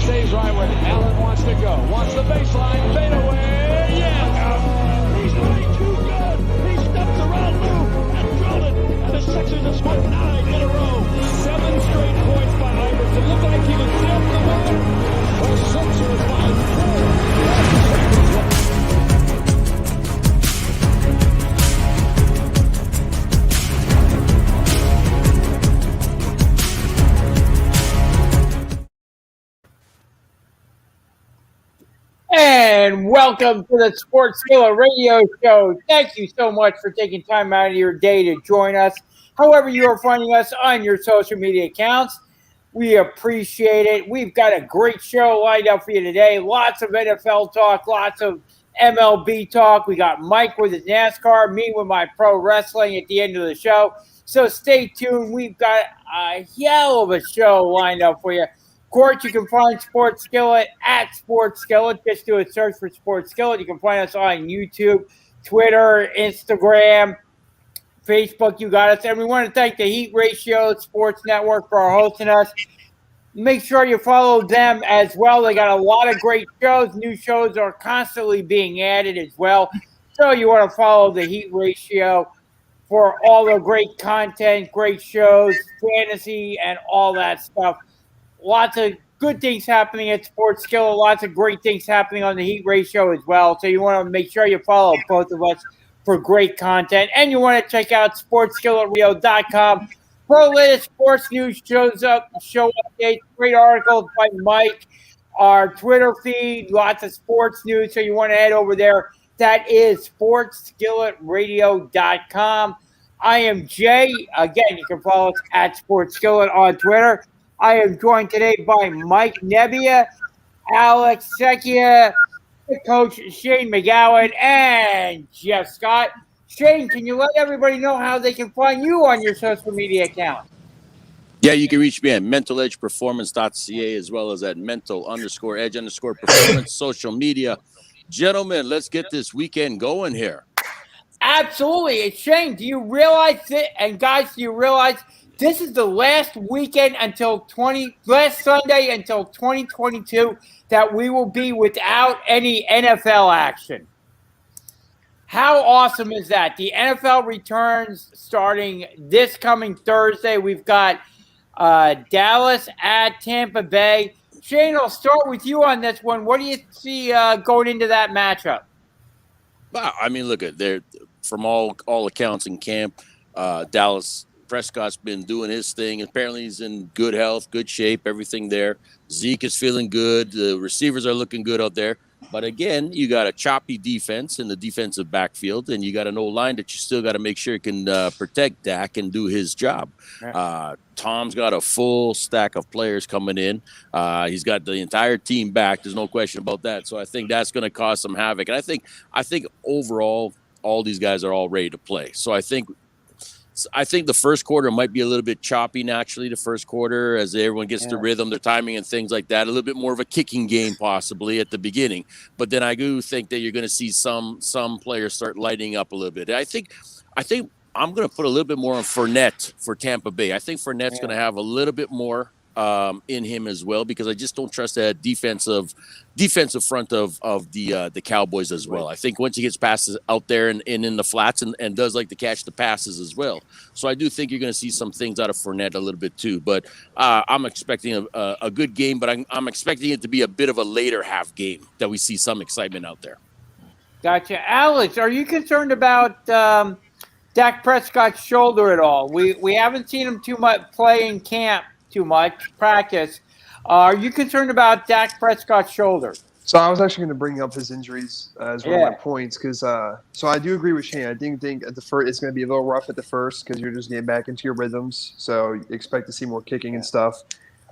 stays right where Allen wants to go. Wants the baseline, fade away, yes! He's way too good! He steps around Lou and drilled it, and the Sixers have scored 9 in a row. 7 straight points by Iverson. Looked like he was set the win. The Sixers by 4. And welcome to the Sports Skillet Radio Show. Thank you so much for taking time out of your day to join us. However you are finding us on your social media accounts, we appreciate it. We've got a great show lined up for you today. Lots of NFL talk, lots of MLB talk. We got Mike with his NASCAR, me with my pro wrestling at the end of the show. So stay tuned. We've got a hell of a show lined up for you. Of course, you can find Sports Skillet at Sports Skillet. Just do a search for Sports Skillet. You can find us on YouTube, Twitter, Instagram, Facebook. You got us. And we want to thank the Heat Ratio Sports Network for hosting us. Make sure you follow them as well. They got a lot of great shows. New shows are constantly being added as well. So you want to follow the Heat Ratio for all the great content, great shows, fantasy, and all that stuff. Lots of good things happening at Sports Skillet. Lots of great things happening on the Heat Ratio as well. So you want to make sure you follow both of us for great content. And you want to check out sportsskilletradio.com for the latest sports news, show updates, great articles by Mike, our Twitter feed, lots of sports news. So you want to head over there. That is sportsskilletradio.com. I am Jay. Again, you can follow us at Sports Skillet on Twitter. I am joined today by Mike Nebbia, Alex Secchia, Coach Shane McGowan, and Jeff Scott. Shane, can you let everybody know how they can find you on your social media account? Yeah, you can reach me at mentaledgeperformance.ca as well as at mental_edge_performance social media. Gentlemen, let's get this weekend going here. Absolutely. Shane, do you realize it? And guys, do you realize this is the last weekend last Sunday until 2022 that we will be without any NFL action? How awesome is that? The NFL returns starting this coming Thursday. We've got Dallas at Tampa Bay. Shane, I'll start with you on this one. What do you see going into that matchup? Wow, I mean, look at there from all accounts in camp. Dallas Prescott's been doing his thing. Apparently, he's in good health, good shape, everything there. Zeke is feeling good. The receivers are looking good out there. But again, you got a choppy defense in the defensive backfield, and you got an O-line that you still got to make sure can protect Dak and do his job. Tom's got a full stack of players coming in. He's got the entire team back. There's no question about that. So I think that's going to cause some havoc. And I think overall, all these guys are all ready to play. So I think the first quarter might be a little bit choppy naturally, the first quarter, as everyone gets the rhythm, their timing and things like that. A little bit more of a kicking game possibly at the beginning. But then I do think that you're going to see some players start lighting up a little bit. I think I'm going to put a little bit more on Fournette for Tampa Bay. I think Fournette's going to have a little bit more in him as well, because I just don't trust that defensive front of the Cowboys as well. I think once he gets passes out there and in the flats and does like to catch the passes as well. So I do think you're going to see some things out of Fournette a little bit too. But I'm expecting a good game, but I'm expecting it to be a bit of a later half game that we see some excitement out there. Gotcha. Alex, are you concerned about Dak Prescott's shoulder at all? We haven't seen him too much play in camp. Too much practice. Are you concerned about Dak Prescott's shoulder? So I was actually going to bring up his injuries as one of my points, because so I do agree with Shane. I think at the first it's going to be a little rough at the first because you're just getting back into your rhythms. So you expect to see more kicking and stuff.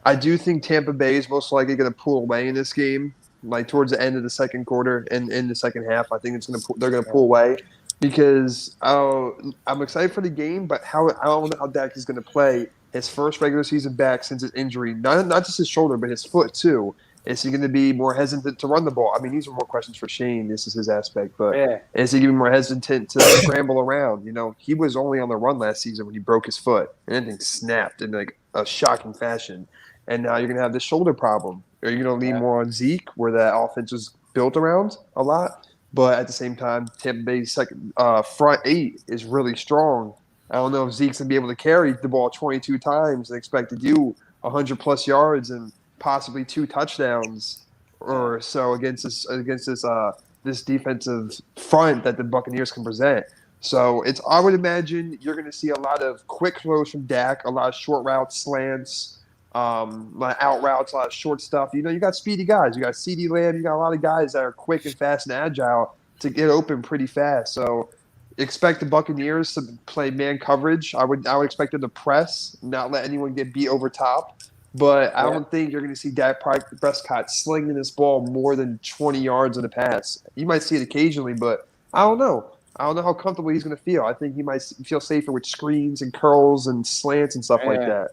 I do think Tampa Bay is most likely going to pull away in this game, like towards the end of the second quarter and in the second half. I think they're going to pull away because I'm excited for the game, but I don't know how Dak is going to play his first regular season back since his injury, not just his shoulder, but his foot too. Is he going to be more hesitant to run the ball? I mean, these are more questions for Shane. This is his aspect. But is he going to be more hesitant to scramble around? You know, he was only on the run last season when he broke his foot. And everything snapped in like a shocking fashion. And now you're going to have this shoulder problem. Are you going to lean more on Zeke, where that offense was built around a lot? But at the same time, Tampa Bay's second front eight is really strong. I don't know if Zeke's going to be able to carry the ball 22 times and expect to do 100-plus yards and possibly 2 touchdowns or so against this defensive front that the Buccaneers can present. So I would imagine you're going to see a lot of quick throws from Dak, a lot of short routes, slants, a lot of out routes, a lot of short stuff. You got speedy guys. You got CeeDee Lamb. You got a lot of guys that are quick and fast and agile to get open pretty fast. So expect the Buccaneers to play man coverage. I would expect them to press, not let anyone get beat over top. But I don't think you're going to see Dak Prescott slinging this ball more than 20 yards in the pass. You might see it occasionally, but I don't know. I don't know how comfortable he's going to feel. I think he might feel safer with screens and curls and slants and stuff like that.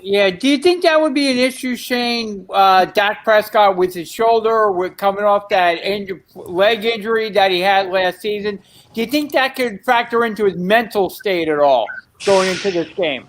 Yeah. Do you think that would be an issue, Shane? Dak Prescott with his shoulder, coming off that leg injury that he had last season. Do you think that could factor into his mental state at all going into this game?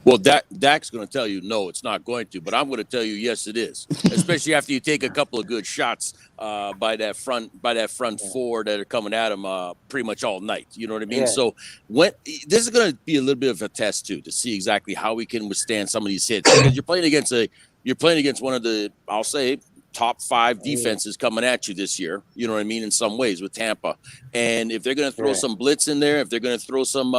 Well, Dak's going to tell you no, it's not going to, but I'm going to tell you yes, it is. Especially after you take a couple of good shots by that front four that are coming at him pretty much all night. You know what I mean? Yeah. So this is going to be a little bit of a test too to see exactly how we can withstand some of these hits, because you're playing against one of the, I'll say, top 5 defenses coming at you this year. You know what I mean? In some ways with Tampa. And if they're going to throw some blitz in there, if they're going to throw some,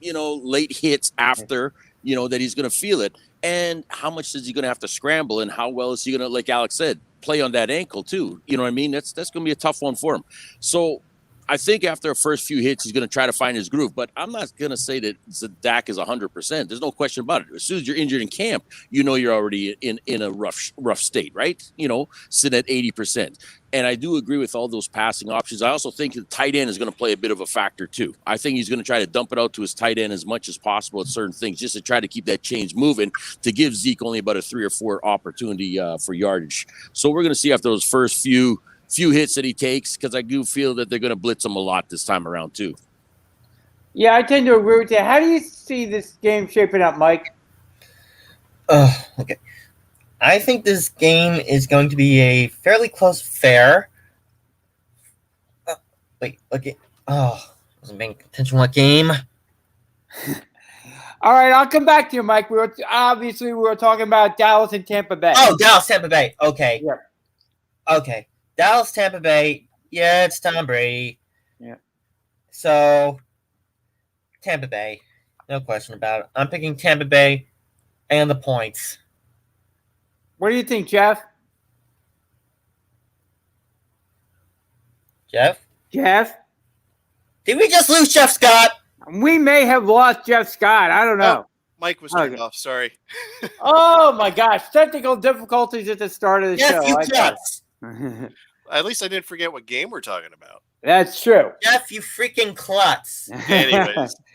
late hits after, that he's going to feel it. And how much is he going to have to scramble, and how well is he going to, like Alex said, play on that ankle too? You know what I mean? That's going to be a tough one for him. So I think after the first few hits, he's going to try to find his groove. But I'm not going to say that Dak is 100%. There's no question about it. As soon as you're injured in camp, you're already in a rough state, right? Sitting at 80%. And I do agree with all those passing options. I also think the tight end is going to play a bit of a factor too. I think he's going to try to dump it out to his tight end as much as possible at certain things, just to try to keep that change moving, to give Zeke only about a 3 or 4 opportunity for yardage. So we're going to see after those first few hits that he takes, because I do feel that they're going to blitz him a lot this time around too. Yeah, I tend to agree with you. How do you see this game shaping up, Mike? Okay. I think this game is going to be a fairly close affair. Okay. Wasn't paying attention to what game. All right, I'll come back to you, Mike. We were talking about Dallas and Tampa Bay. Oh, Dallas, Tampa Bay. Okay. Yeah. Okay. Dallas, Tampa Bay. Yeah, it's Tom Brady. Yeah. So, Tampa Bay. No question about it. I'm picking Tampa Bay and the points. What do you think, Jeff? Jeff? Did we just lose Jeff Scott? We may have lost Jeff Scott. I don't know. Mike was turned off. Sorry. Oh, my gosh. Technical difficulties at the start of the show. You klutz. At least I didn't forget what game we're talking about. That's true. Jeff, you freaking klutz.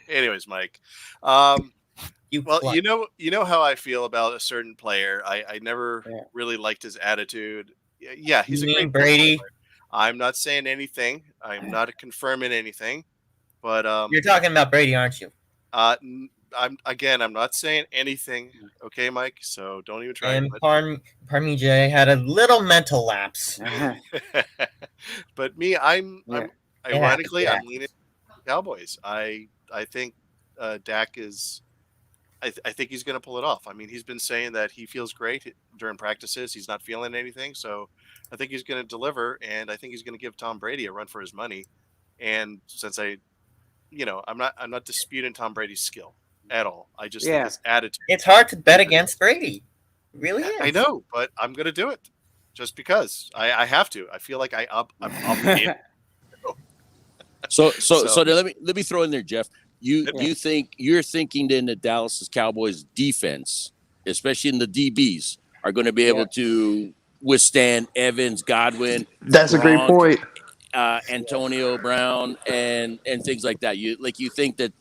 Anyways, Mike. You know how I feel about a certain player. I never really liked his attitude. Yeah, he's a great Brady. player. I'm not saying anything. I'm not confirming anything. But you're talking about Brady, aren't you? I'm not saying anything. Okay, Mike. So don't even try. And pardon me, Jay. I had a little mental lapse. But me, I'm ironically, I'm leaning Cowboys. I think Dak is. I think he's going to pull it off. I mean, he's been saying that he feels great during practices. He's not feeling anything, so I think he's going to deliver, and I think he's going to give Tom Brady a run for his money. And since I'm not disputing Tom Brady's skill at all. I just think his attitude. It's hard to bet against Brady. It really is. I know, but I'm going to do it just because I have to. I feel like I'm obligated. So let me throw in there, Jeff. You're thinking then that Dallas Cowboys defense, especially in the DBs, are going to be able to withstand Evans, Godwin. That's Gronk, a great point. Antonio Brown and things like that. You think that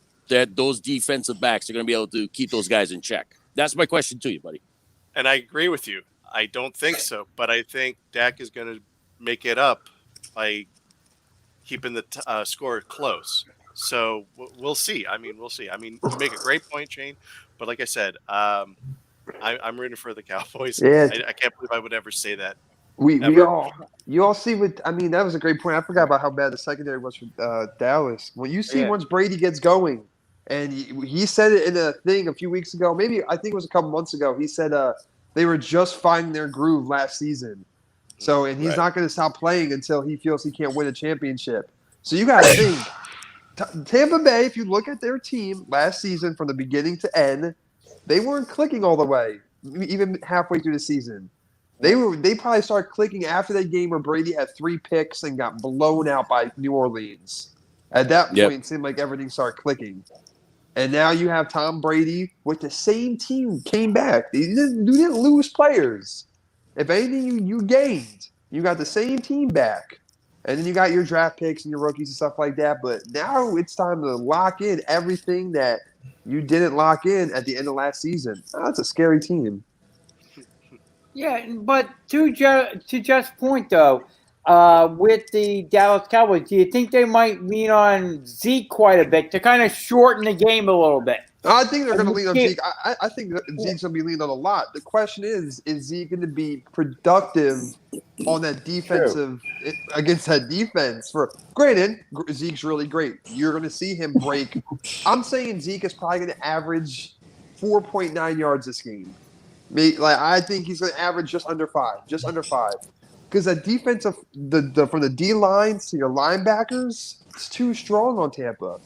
those defensive backs are going to be able to keep those guys in check? That's my question to you, buddy. And I agree with you. I don't think so, but I think Dak is going to make it up by keeping the score close. So we'll see. We'll see. You make a great point, Shane. But like I said, I'm rooting for the Cowboys. Yeah. I can't believe I would ever say that. You all see what I mean. That was a great point. I forgot about how bad the secondary was for Dallas. When you see once Brady gets going, and he said it in a thing a few weeks ago, maybe I think it was a couple months ago. He said they were just finding their groove last season. So, and he's not going to stop playing until he feels he can't win a championship. So you got to think, Tampa Bay, if you look at their team last season from the beginning to end, they weren't clicking all the way, even halfway through the season. They probably started clicking after that game where Brady had 3 picks and got blown out by New Orleans. At that point, it seemed like everything started clicking. And now you have Tom Brady with the same team came back. You didn't lose players. If anything, you gained. You got the same team back. And then you got your draft picks and your rookies and stuff like that. But now it's time to lock in everything that you didn't lock in at the end of last season. That's a scary team. Yeah, but to Jeff's point, though, with the Dallas Cowboys, do you think they might lean on Zeke quite a bit to kind of shorten the game a little bit? I think they're going to lean on Zeke. I think Zeke's going to be leaned on a lot. The question is Zeke going to be productive on that defensive against that defense? Granted, Zeke's really great. You're going to see him break. I'm saying Zeke is probably going to average 4.9 yards this game. I think he's going to average just under 5. Because that defensive, from the D lines to your linebackers, it's too strong on Tampa.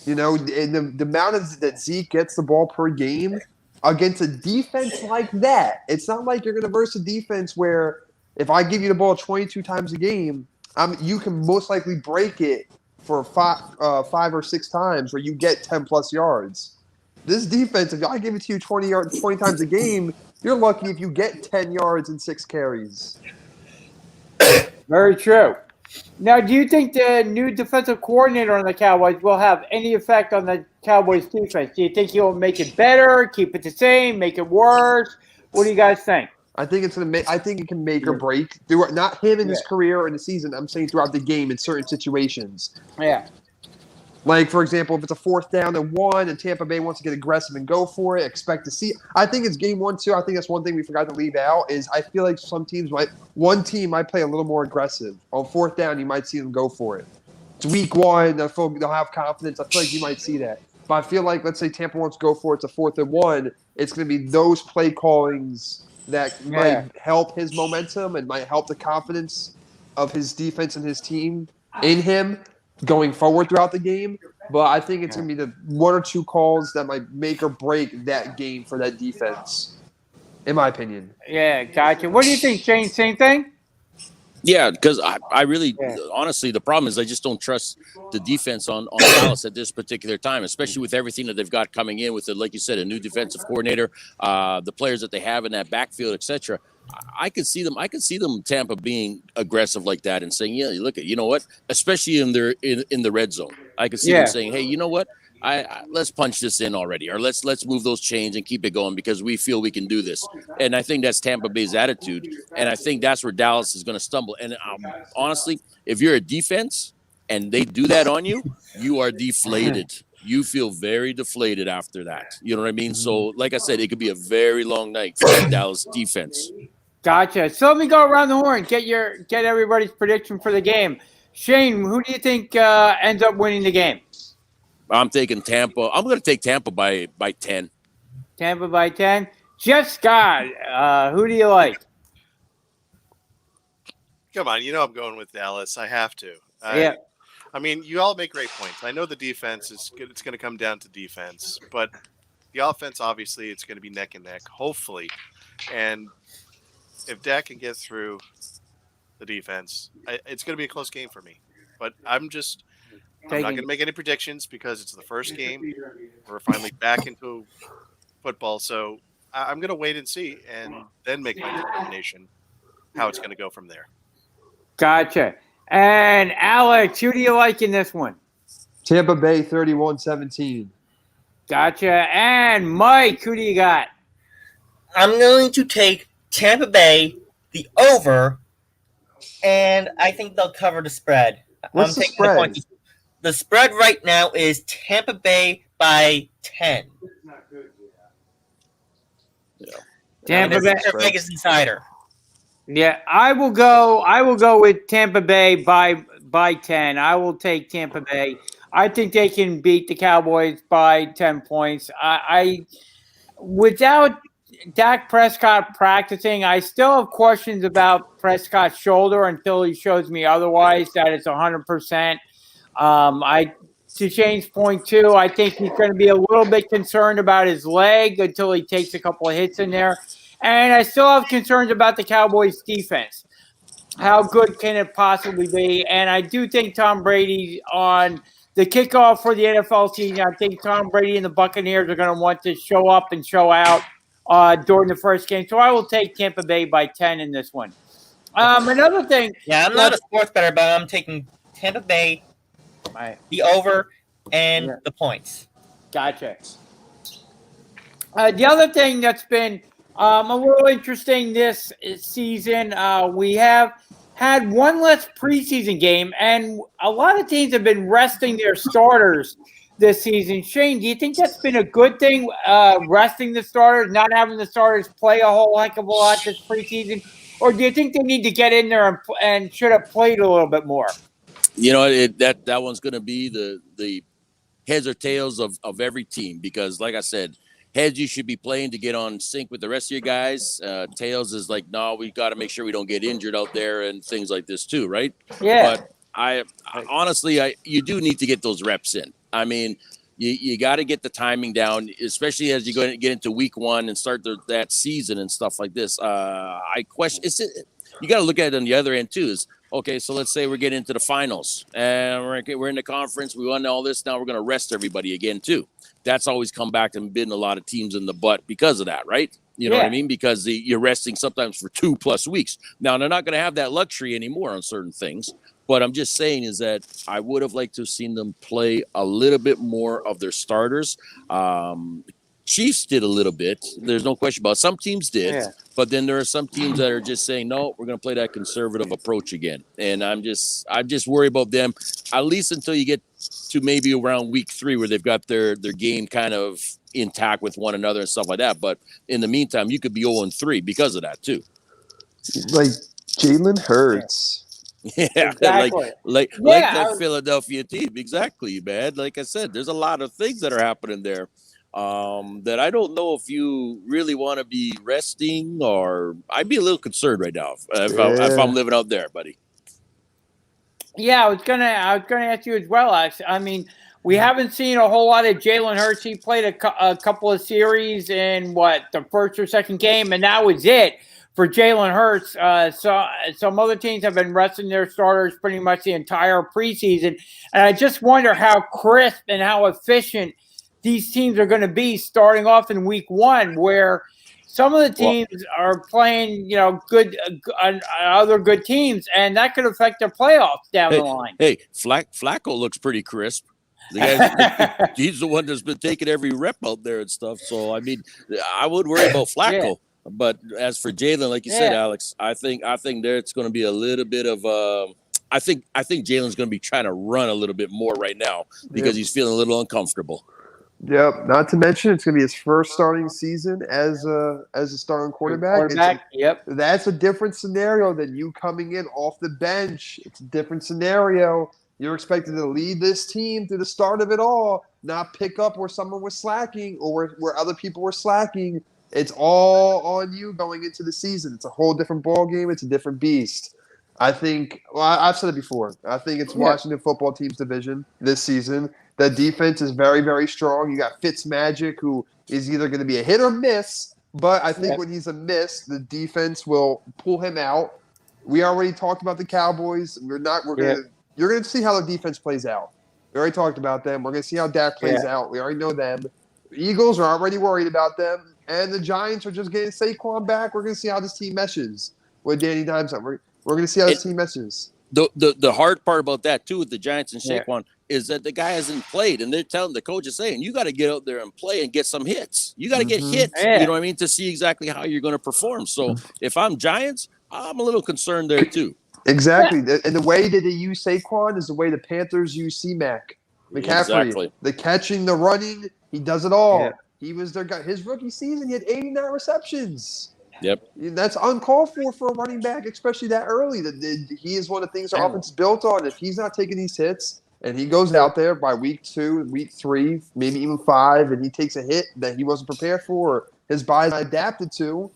And the amount that Zeke gets the ball per game against a defense like that, it's not like you're going to verse a defense where if I give you the ball 22 times a game, you can most likely break it for 5 or 6 times where you get 10-plus yards. This defense, if I give it to you 20 times a game, you're lucky if you get 10 yards and 6 carries. Very true. Now, do you think the new defensive coordinator on the Cowboys will have any effect on the Cowboys defense? Do you think he'll make it better, keep it the same, make it worse? What do you guys think? I think it can make or break. Not him in his career or in the season. I'm saying throughout the game in certain situations. Yeah. Like, for example, if it's a 4th down and 1 and Tampa Bay wants to get aggressive and go for it, expect to see. I think it's game 1, too. I think that's one thing we forgot to leave out is I feel like one team might play a little more aggressive. On 4th down, you might see them go for it. It's week 1. They'll have confidence. I feel like you might see that. But I feel like, let's say Tampa wants to go for it. It's a 4th and 1. It's going to be those play callings that might help his momentum and might help the confidence of his defense and his team in him going forward throughout the game. But I think it's going to be the 1 or 2 calls that might make or break that game for that defense, in my opinion. Yeah, gotcha. What do you think, Shane? Same thing? Yeah, because I really, honestly, the problem is I just don't trust the defense on Dallas at this particular time, especially with everything that they've got coming in with, like you said, a new defensive coordinator, the players that they have in that backfield, etc. I could see them Tampa being aggressive like that and saying, yeah, look, you know what, especially in the red zone. I could see them saying, hey, you know what? Let's punch this in already, or let's move those chains and keep it going because we feel we can do this. And I think that's Tampa Bay's attitude, and I think that's where Dallas is going to stumble. And honestly, if you're a defense and they do that on you, you are deflated. You feel very deflated after that. You know what I mean? So, like I said, it could be a very long night for the Dallas defense. Gotcha. So let me go around the horn. Get everybody's prediction for the game. Shane, who do you think ends up winning the game? I'm taking Tampa. I'm going to take Tampa by 10. Tampa by 10. Jeff Scott, who do you like? Come on, I'm going with Dallas. I have to. I mean, you all make great points. I know the defense is good. It's going to come down to defense, but the offense, obviously, it's going to be neck and neck, hopefully. And if Dak can get through the defense, it's going to be a close game for me. But I'm not going to make any predictions because it's the first game. We're finally back into football. So I'm going to wait and see and then make my determination how it's going to go from there. Gotcha. And Alex, who do you like in this one? Tampa Bay 31-17. Gotcha. And Mike, who do you got? I'm going to take Tampa Bay, the over, and I think they'll cover the spread. What's the spread? The spread right now is Tampa Bay by 10. Tampa Bay. Vegas Insider. Yeah, I will go with Tampa Bay by 10. I will take Tampa Bay. I think they can beat the Cowboys by 10 points. I without Dak Prescott practicing, I still have questions about Prescott's shoulder until he shows me otherwise that it's 100%. To Shane's point too, I think he's going to be a little bit concerned about his leg until he takes a couple of hits in there. And I still have concerns about the Cowboys' defense. How good can it possibly be? And I do think Tom Brady on the kickoff for the NFL season, I think Tom Brady and the Buccaneers are going to want to show up and show out during the first game. So I will take Tampa Bay by 10 in this one. Another thing. Yeah, I'm not a sports bettor, but I'm taking Tampa Bay, the over, and the points. Gotcha. The other thing that's been a little interesting this season, we have had one less preseason game, and a lot of teams have been resting their starters this season. Shane, do you think that's been a good thing, resting the starters, not having the starters play a whole heck of a lot this preseason? Or do you think they need to get in there and should have played a little bit more? You know, that one's going to be the heads or tails of every team because, like I said, heads you should be playing to get on sync with the rest of your guys. Tails is like, no, we got to make sure we don't get injured out there and things like this too, right? Yeah. But I honestly, you do need to get those reps in. I mean, you got to get the timing down, especially as you go and get into week one and start that season and stuff like this. I question you got to look at it on the other end too. Is okay, so let's say we're getting into the finals and we're in the conference. We won all this. Now we're going to rest everybody again too. That's always come back and bitten a lot of teams in the butt because of that, right? You know what I mean? Because you're resting sometimes for 2+ weeks. Now they're not going to have that luxury anymore on certain things. But I'm just saying is that I would have liked to have seen them play a little bit more of their starters. Chiefs did a little bit. There's no question about it. Some teams did, but then there are some teams that are just saying, no, we're going to play that conservative approach again. And I'm just worried about them, at least until you get to maybe around week 3 where they've got their game kind of intact with one another and stuff like that. But in the meantime, you could be 0-3 because of that too. Like Jalen Hurts. Yeah, exactly. like that Philadelphia team. Exactly, man. Like I said, there's a lot of things that are happening there that I don't know if you really want to be resting or I'd be a little concerned right now if I'm living out there, buddy. Yeah, I was gonna ask you as well, actually. I mean, we haven't seen a whole lot of Jalen Hurts. He played a couple of series in the first or second game, and that was it for Jalen Hurts. So some other teams have been resting their starters pretty much the entire preseason. And I just wonder how crisp and how efficient these teams are going to be starting off in week 1, where some of the teams are playing, good other good teams, and that could affect their playoffs down the line. Hey, Flacco looks pretty crisp. The guy, he's the one that's been taking every rep out there and stuff. So, I mean, I would worry about Flacco. Yeah. But as for Jalen, like you said, Alex, I think there it's going to be a little bit of I think Jalen's going to be trying to run a little bit more right now because he's feeling a little uncomfortable. Yep. Not to mention it's going to be his first starting season as a starting quarterback. That's a different scenario than you coming in off the bench. It's a different scenario. You're expected to lead this team through the start of it all, not pick up where someone was slacking or where other people were slacking. It's all on you going into the season. It's a whole different ball game. It's a different beast. I think – I've said it before. I think it's Washington football team's division this season. The defense is very, very strong. You got Fitzmagic, who is either going to be a hit or miss, but I think when he's a miss, the defense will pull him out. We already talked about the Cowboys. You're going to see how the defense plays out. We already talked about them. We're going to see how Dak plays out. We already know them. The Eagles are already worried about them. And the Giants are just getting Saquon back. We're going to see how this team meshes with Danny Dimes. We're going to see how this team meshes. The hard part about that, too, with the Giants and Saquon is that the guy hasn't played. And they're telling the coach is saying, you got to get out there and play and get some hits. You got to get hits, you know what I mean, to see exactly how you're going to perform. So if I'm Giants, I'm a little concerned there, too. Exactly. And the way that they use Saquon is the way the Panthers use C-Mac. McCaffrey. Exactly. The catching, the running, he does it all. Yeah. He was their guy. His rookie season, he had 89 receptions. Yep. That's uncalled for a running back, especially that early. He is one of the things our offense is built on. If he's not taking these hits and he goes out there by week 2, week 3, maybe even 5, and he takes a hit that he wasn't prepared for, or his body's not adapted to,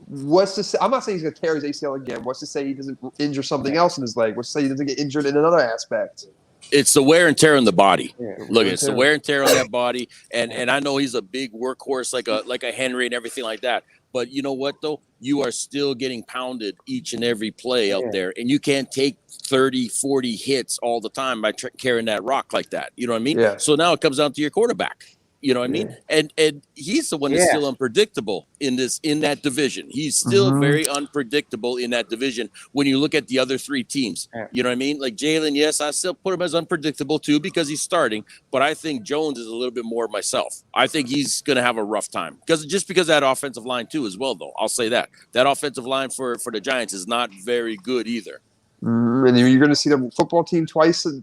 what's to say? I'm not saying he's going to tear his ACL again. What's to say he doesn't injure something else in his leg? What's to say he doesn't get injured in another aspect? It's the wear and tear on the body. Yeah. Look, it's the wear and tear on that body. And I know he's a big workhorse like a Henry and everything like that. But you know what, though? You are still getting pounded each and every play out there. And you can't take 30, 40 hits all the time by carrying that rock like that. You know what I mean? Yeah. So now it comes down to your quarterback. You know what I mean? And he's the one that's still unpredictable in that division. He's still very unpredictable in that division when you look at the other 3 teams. You know what I mean? Like Jalen, yes, I still put him as unpredictable too because he's starting, but I think Jones is a little bit more myself. I think he's going to have a rough time because of that offensive line too as well, though. I'll say that offensive line for the Giants is not very good either. And you're going to see the football team twice. You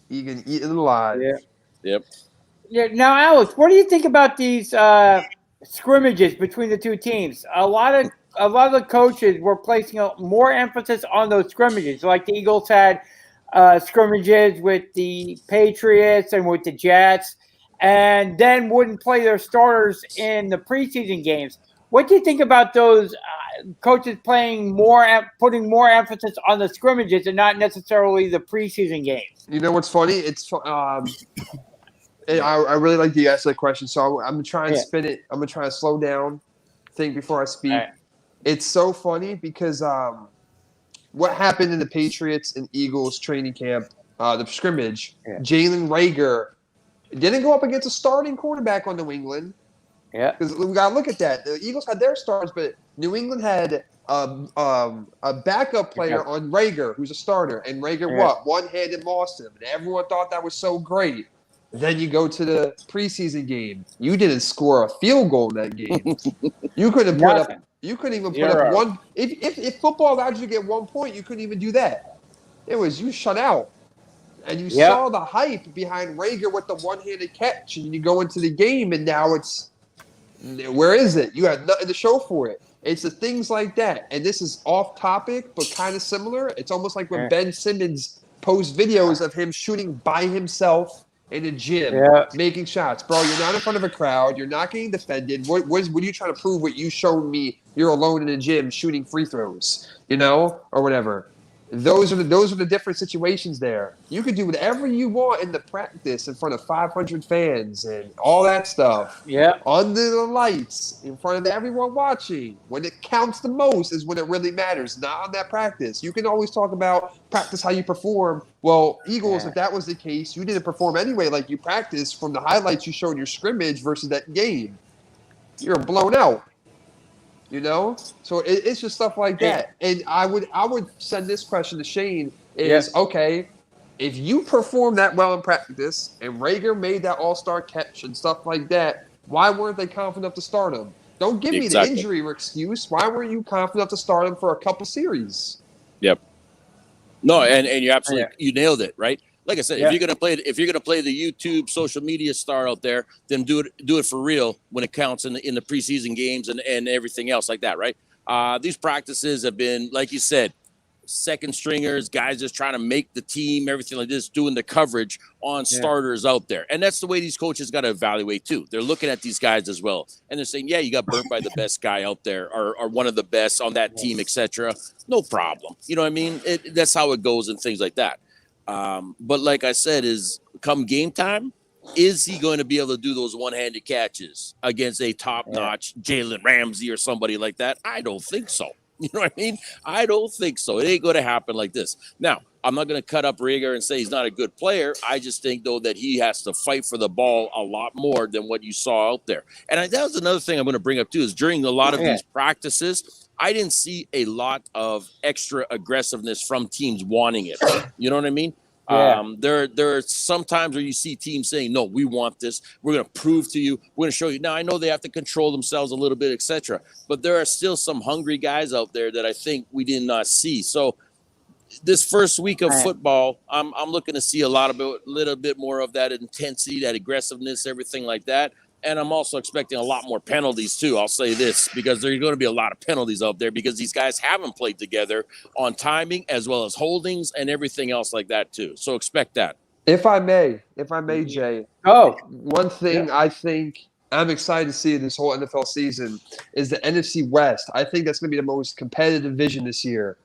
can eat it alive. Yeah. Yep. Yeah. Now, Alex, what do you think about these scrimmages between the 2 teams? A lot of the coaches were placing more emphasis on those scrimmages. Like the Eagles had scrimmages with the Patriots and with the Jets, and then wouldn't play their starters in the preseason games. What do you think about those coaches putting more emphasis on the scrimmages and not necessarily the preseason games? You know what's funny? It's I really like the ask that question, so I'm gonna try and spin it. I'm gonna try to slow down, think before I speak. Right. It's so funny because what happened in the Patriots and Eagles training camp, the scrimmage, Jalen Reagor didn't go up against a starting quarterback on New England. Yeah, because we gotta look at that. The Eagles had their stars, but New England had a backup player on Reagor, who's a starter, and Reagor one-handed lost him, and everyone thought that was so great. Then you go to the preseason game. You didn't score a field goal in that game. You couldn't put up. You couldn't even put up one. If football allowed you to get 1 point, you couldn't even do that. It was you shut out, and you saw the hype behind Reagor with the one-handed catch, and you go into the game, and now it's where is it? You had nothing to show for it. It's the things like that, and this is off topic, but kind of similar. It's almost like when Ben Simmons posts videos of him shooting by himself in the gym, making shots. Bro, you're not in front of a crowd. You're not getting defended. What are you trying to prove? What you showed me? You're alone in the gym shooting free throws, or whatever. Those are the different situations there. You could do whatever you want in the practice in front of 500 fans and all that stuff. Yeah. Under the lights, in front of everyone watching. When it counts the most is when it really matters, not on that practice. You can always talk about practice how you perform. Well, Eagles, if that was the case, you didn't perform anyway like you practiced from the highlights you showed in your scrimmage versus that game. You're blown out. So it's just stuff like that. And I would send this question to Shane is, okay, if you perform that well in practice and Reagor made that all-star catch and stuff like that, why weren't they confident enough to start him? Don't give me the injury excuse. Why weren't you confident enough to start him for a couple series? Yep. No, and you absolutely you nailed it, right? Like I said, if you're gonna play the YouTube social media star out there, then do it for real when it counts in the preseason games and everything else like that, right? These practices have been, like you said, second stringers, guys just trying to make the team, everything like this, doing the coverage on starters out there, and that's the way these coaches got to evaluate too. They're looking at these guys as well, and they're saying, you got burnt by the best guy out there, or one of the best on that team, etc. No problem, you know what I mean? That's how it goes and things like that. But like I said, is come game time, is he going to be able to do those one-handed catches against a top-notch Jalen Ramsey or somebody like that? I don't think so. You know what I mean? I don't think so. It ain't going to happen like this. Now, I'm not going to cut up Reagor and say he's not a good player. I just think, though, that he has to fight for the ball a lot more than what you saw out there. And that was another thing I'm going to bring up, too, is during a lot of these practices, I didn't see a lot of extra aggressiveness from teams wanting it. You know what I mean? There are some times where you see teams saying, no, we want this. We're going to prove to you. We're going to show you. Now, I know they have to control themselves a little bit, etc. But there are still some hungry guys out there that I think we did not see. So this first week of football, I'm looking to see little bit more of that intensity, that aggressiveness, everything like that. And I'm also expecting a lot more penalties too. I'll say this, because there's going to be a lot of penalties out there because these guys haven't played together on timing as well as holdings and everything else like that too. So expect that. If I may, Jay. One thing I think I'm excited to see this whole NFL season is the NFC West. I think that's going to be the most competitive division this year.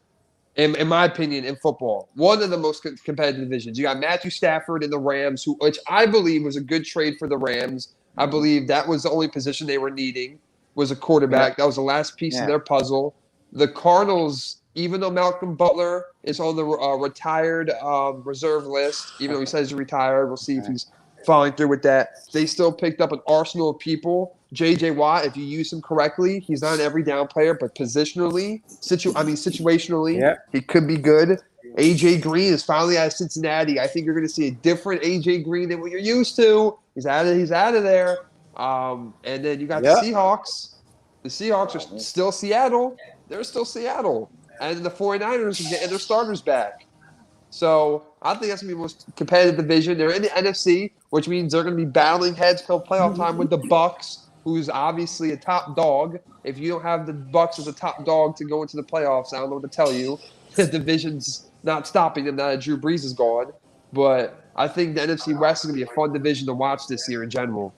In my opinion, in football, one of the most competitive divisions. You got Matthew Stafford and the Rams, which I believe was a good trade for the Rams. I believe that was the only position they were needing was a quarterback. That was the last piece of their puzzle. The Cardinals, even though Malcolm Butler is on the retired reserve list, even though he says he's retired, we'll see if he's following through with that. They still picked up an arsenal of people. J.J. Watt, if you use him correctly, he's not an every down player, but positionally, situationally, he could be good. A.J. Green is finally out of Cincinnati. I think you're going to see a different A.J. Green than what you're used to. He's out of there. And then you got the Seahawks. The Seahawks are still Seattle. They're still Seattle. And the 49ers are getting their starters back. So I think that's going to be the most competitive division. They're in the NFC, which means they're going to be battling heads come playoff time with the Bucs, who's obviously a top dog. If you don't have the Bucs as a top dog to go into the playoffs, I don't know what to tell you. The division's not stopping them now that Drew Brees is gone. But I think the NFC West is going to be a fun division to watch this year in general.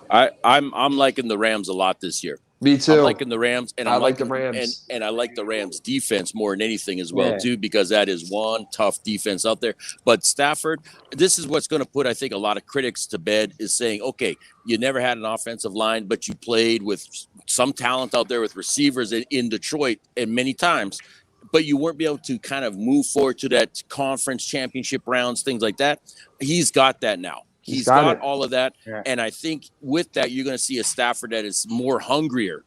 I'm liking the Rams a lot this year. Me too. I'm liking the Rams, and I like the Rams, and I like the Rams defense more than anything as well too, because that is one tough defense out there. But Stafford, this is what's going to put, I think, a lot of critics to bed, is saying, okay, you never had an offensive line, but you played with some talent out there with receivers in Detroit, and many times, but you weren't able to kind of move forward to that conference championship rounds, things like that. He's got that now. He's got all of that. Yeah. And I think with that, you're going to see a Stafford that is more hungrier.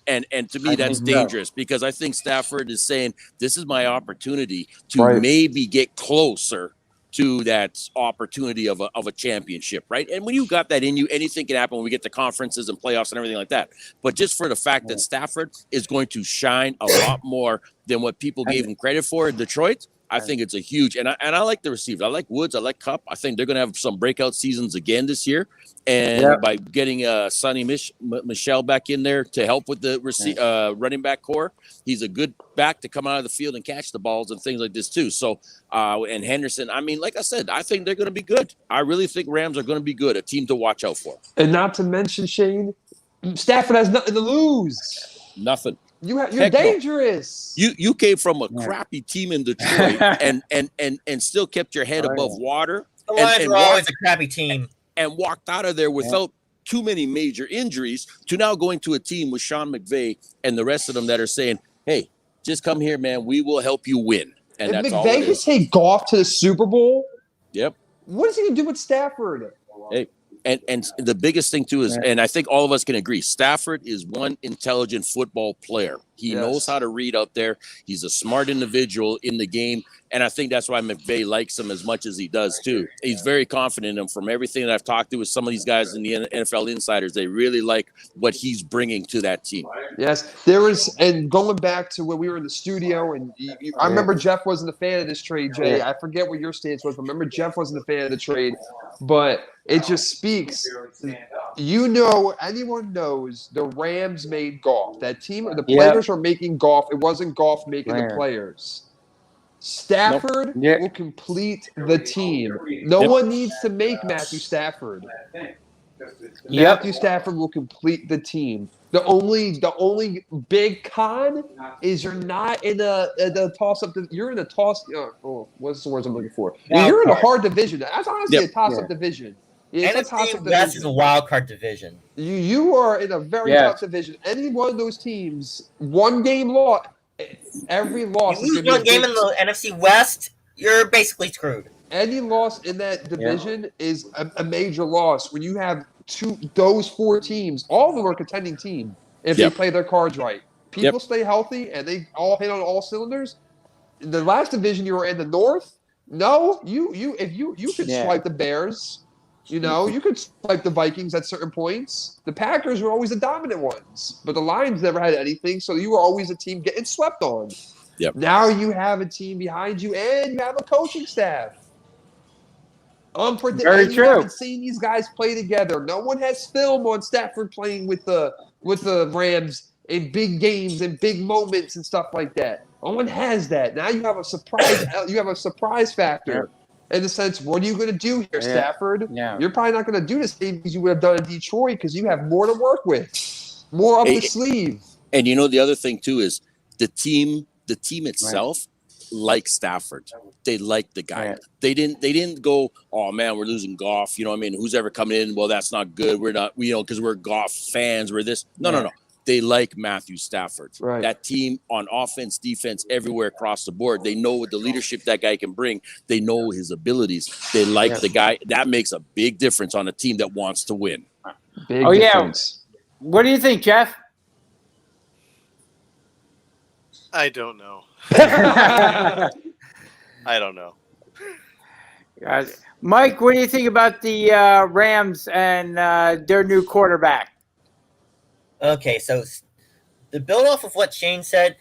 And to me, that's dangerous, because I think Stafford is saying, this is my opportunity to maybe get closer to that opportunity of a championship, right? And when you got that in you, anything can happen when we get to conferences and playoffs and everything like that. But just for the fact that Stafford is going to shine a lot more than what people gave him credit for in Detroit, I think it's a huge, and I like the receivers. I like Woods. I like Kupp. I think they're going to have some breakout seasons again this year. And by getting Sonny Michel back in there to help with the running back core, he's a good back to come out of the field and catch the balls and things like this too. So, and Henderson, I mean, like I said, I think they're going to be good. I really think Rams are going to be good, a team to watch out for. And not to mention, Shane, Stafford has nothing to lose. Nothing. You're dangerous. No. You came from a crappy team in Detroit and still kept your head above water. The Lions were always a crappy team. And walked out of there without too many major injuries, to now going to a team with Sean McVay and the rest of them that are saying, hey, just come here, man. We will help you win. And that's all it is. McVay can take Goff to the Super Bowl. Yep. What is he going to do with Stafford? Hey. And the biggest thing, too, is, and I think all of us can agree, Stafford is one intelligent football player. He knows how to read out there. He's a smart individual in the game. And I think that's why McVay likes him as much as he does, too. He's very confident in him. From everything that I've talked to with some of these guys in the NFL insiders, they really like what he's bringing to that team. Yes, there was, and going back to when we were in the studio, and I remember Jeff wasn't a fan of this trade, Jay. I forget what your stance was, but remember Jeff wasn't a fan of the trade. But it just speaks. Anyone knows the Rams made Goff. That team, the players were making Goff. It wasn't Goff making the players. Stafford will complete the team. No one needs to make Matthew Stafford. Matthew Stafford will complete the team. The only big con is you're not in the toss-up. You're in a toss. What's the words I'm looking for? You're in a hard division. That's honestly a toss-up division. NFC West is a wild card division. You are in a very tough division. Any one of those teams, one game loss. Every loss. You lose one game in the NFC West, you're basically screwed. Any loss in that division is a major loss. When you have those four teams, all of them are a contending team if they play their cards right. People stay healthy and they all hit on all cylinders. The last division you were in, the North, if you could swipe the Bears. You could swipe the Vikings at certain points. The Packers were always the dominant ones, but the Lions never had anything, so you were always a team getting swept on. Yep. Now you have a team behind you, and you have a coaching staff. Very You true. haven't seen these guys play together. No one has film on Stafford playing with the Rams in big games and big moments and stuff like that. No one has that. Now you have a surprise. You have a surprise factor in the sense, what are you going to do here, Stafford? Yeah. You're probably not going to do the same things you would have done in Detroit because you have more to work with, more up the sleeve. And the other thing too is the team itself likes Stafford. They like the guy. They didn't go, oh man, we're losing Goff. You know what I mean? Who's ever coming in? Well, that's not good. We're not, because we're Goff fans. We're this. No. They like Matthew Stafford. Right. That team on offense, defense, everywhere across the board. They know the leadership that guy can bring. They know his abilities. They like the guy. That makes a big difference on a team that wants to win. Big difference. Yeah. What do you think, Jeff? I don't know. I don't know. Mike, what do you think about the Rams and their new quarterback? Okay, so to build off of what Shane said,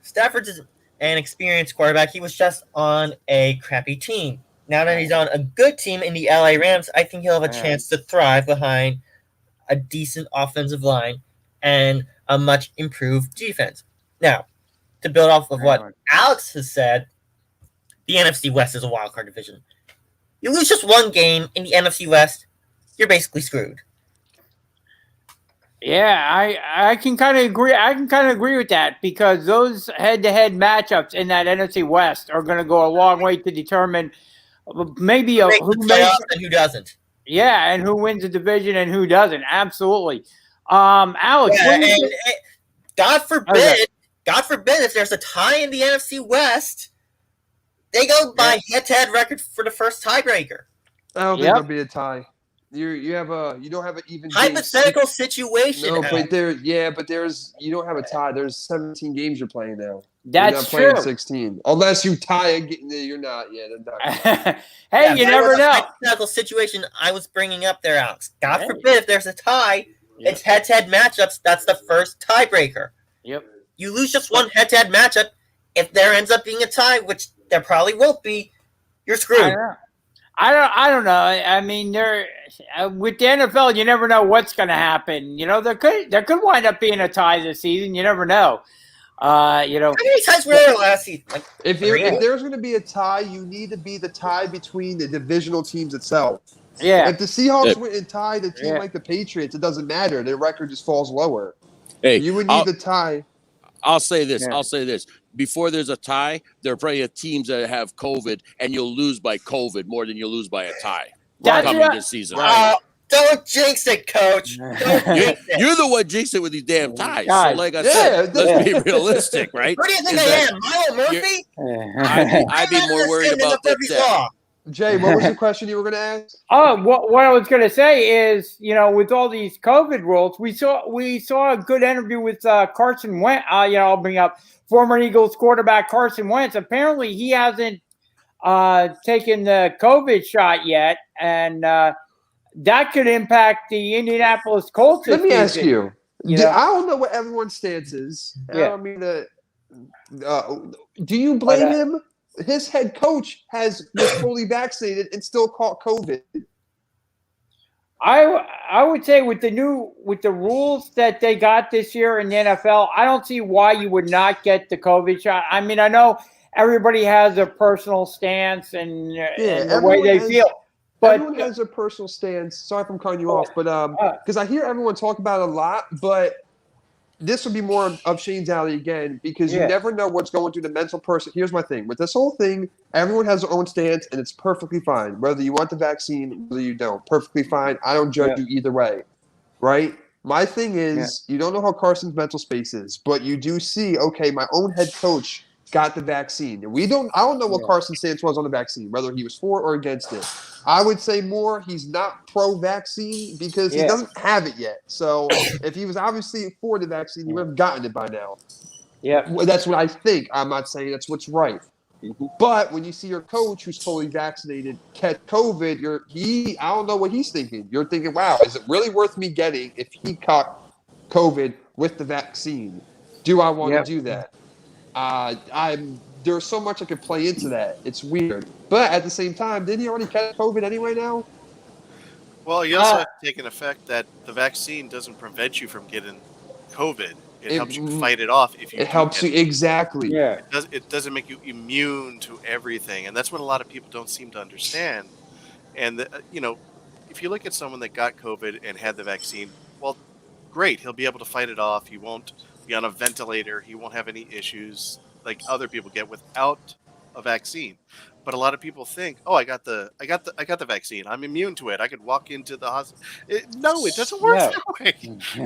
Stafford's an experienced quarterback. He was just on a crappy team. Now that he's on a good team in the LA Rams, I think he'll have a chance to thrive behind a decent offensive line and a much improved defense. Now, to build off of what Alex has said, the NFC West is a wild card division. You lose just one game in the NFC West, you're basically screwed. Yeah, I can kind of agree. I can kind of agree with that because those head-to-head matchups in that NFC West are going to go a long way to determine maybe who playoffs and who doesn't. Yeah, and who wins the division and who doesn't. Absolutely. Alex, God forbid if there's a tie in the NFC West, they go by head-to-head record for the first tiebreaker. I don't think there'll be a tie. You don't have an even hypothetical situation. No, but you don't have a tie. There's 17 games you're playing now. That's you're not true. Playing 16, unless you tie. You're not. Yeah, hey, you never know. Hypothetical situation I was bringing up there, Alex. God forbid if there's a tie, it's head-to-head matchups. That's the first tiebreaker. Yep. You lose just one head-to-head matchup. If there ends up being a tie, which there probably won't be, you're screwed. I don't know. I mean, with the NFL, you never know what's going to happen. There could wind up being a tie this season. You never know. How many ties were there last season? If there's going to be a tie, you need to be the tie between the divisional teams itself. Yeah. If the Seahawks went and tied a team like the Patriots, it doesn't matter. Their record just falls lower. Hey, you would need the tie. I'll say this. Before there's a tie, there are probably teams that have COVID, and you'll lose by COVID more than you'll lose by a tie coming this season. Don't jinx it, Coach. You're the one jinxed it with these damn ties. So, like I said, let's be realistic, right? What do you think I am, Milo Murphy? I'd be more worried about that. Jay, what was the question you were going to ask? Oh, what I was going to say is, with all these COVID rules, we saw a good interview with Carson Wentz. I'll bring up former Eagles quarterback Carson Wentz. Apparently, he hasn't taken the COVID shot yet, and that could impact the Indianapolis Colts. Let me ask you. I don't know what everyone's stance is. Yeah. I don't mean to. Do you blame him? His head coach was fully vaccinated and still caught COVID. I would say with the rules that they got this year in the NFL, I don't see why you would not get the COVID shot. I mean, I know everybody has a personal stance and the way they feel. But everyone has a personal stance. Sorry if I'm cutting you off, but because I hear everyone talk about it a lot, but this would be more of Shane's alley again because you never know what's going through the mental person. Here's my thing. With this whole thing, everyone has their own stance, and it's perfectly fine. Whether you want the vaccine, whether you don't, perfectly fine. I don't judge you either way, right? My thing is you don't know how Carson's mental space is, but you do see, okay, my own head coach got the vaccine. I don't know what Carson's stance was on the vaccine, whether he was for or against it. I would say more he's not pro-vaccine because he doesn't have it yet. So if he was obviously for the vaccine, he would have gotten it by now. Yeah. Well, that's what I think. I'm not saying that's what's right. But when you see your coach who's fully vaccinated catch COVID, I don't know what he's thinking. You're thinking, wow, is it really worth me getting if he caught COVID with the vaccine? Do I want to do that? I'm there's so much that could play into that. It's weird. But at the same time, didn't he already catch COVID anyway now? Well, you also have to take an effect that the vaccine doesn't prevent you from getting COVID. It helps you fight it off if you. It helps you exactly. Yeah. It doesn't make you immune to everything, and that's what a lot of people don't seem to understand. And if you look at someone that got COVID and had the vaccine, well, great, he'll be able to fight it off. He won't be on a ventilator. He won't have any issues like other people get without a vaccine. But a lot of people think, oh, I got the vaccine. I'm immune to it. I could walk into the hospital. No, it doesn't work that way.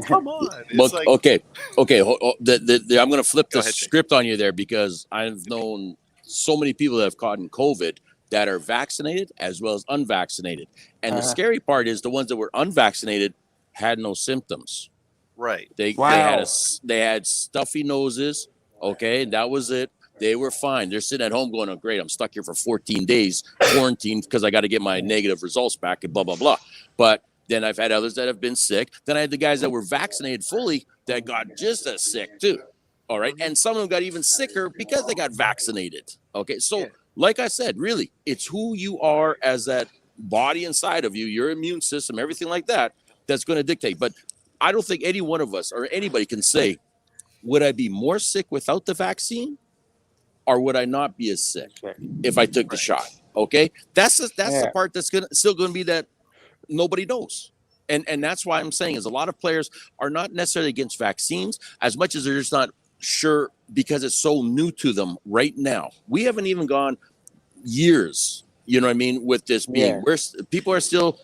Come on. It's okay. I'm going to flip the script on you there, because I've known so many people that have caught COVID that are vaccinated as well as unvaccinated. And the scary part is the ones that were unvaccinated had no symptoms. Right. They had stuffy noses. Okay, and that was it. They were fine. They're sitting at home going, oh, great, I'm stuck here for 14 days, quarantined, because I got to get my negative results back and blah, blah, blah. But then I've had others that have been sick. Then I had the guys that were vaccinated fully that got just as sick too. All right. And some of them got even sicker because they got vaccinated. Okay. So like I said, really, it's who you are as that body inside of you, your immune system, everything like that, that's going to dictate. But I don't think any one of us or anybody can say, would I be more sick without the vaccine? Or would I not be as sick if I took the shot? Okay, that's the part that's still gonna be that nobody knows, and that's why I'm saying is a lot of players are not necessarily against vaccines as much as they're just not sure because it's so new to them right now. We haven't even gone years, you know what I mean, with this being people are still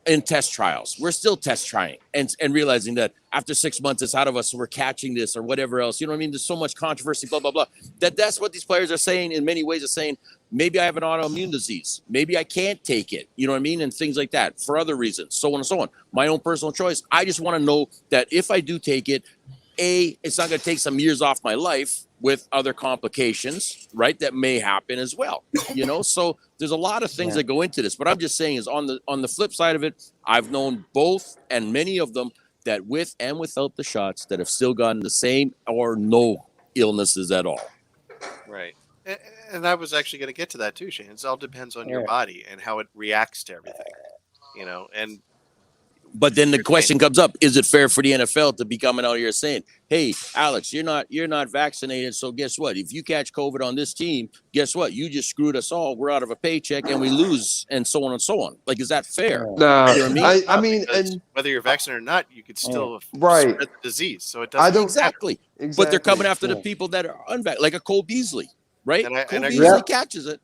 in test trials. We're still test trying and realizing that after 6 months it's out of us, so we're catching this or whatever else. You know what I mean? There's so much controversy, blah, blah, blah. That's what these players are saying in many ways, are saying, maybe I have an autoimmune disease. Maybe I can't take it. You know what I mean? And things like that for other reasons, so on and so on. My own personal choice. I just want to know that if I do take it, it's not going to take some years off my life with other complications, right? That may happen as well, you know? So there's a lot of things that go into this, but I'm just saying is on the flip side of it, I've known both and many of them that with and without the shots that have still gotten the same or no illnesses at all. Right. And I was actually going to get to that too, Shane. It all depends on your body and how it reacts to everything, you know, But then the question comes up, is it fair for the NFL to be coming out here saying, hey, Alex, you're not vaccinated, so guess what? If you catch COVID on this team, guess what? You just screwed us all. We're out of a paycheck and we lose, and so on and so on. Like, is that fair? No. You know what I mean? I mean, and whether you're vaccinated or not, you could still spread the disease. So it doesn't. Exactly. But they're coming after the people that are unvaccinated, like a Cole Beasley, right? Cole Beasley catches it.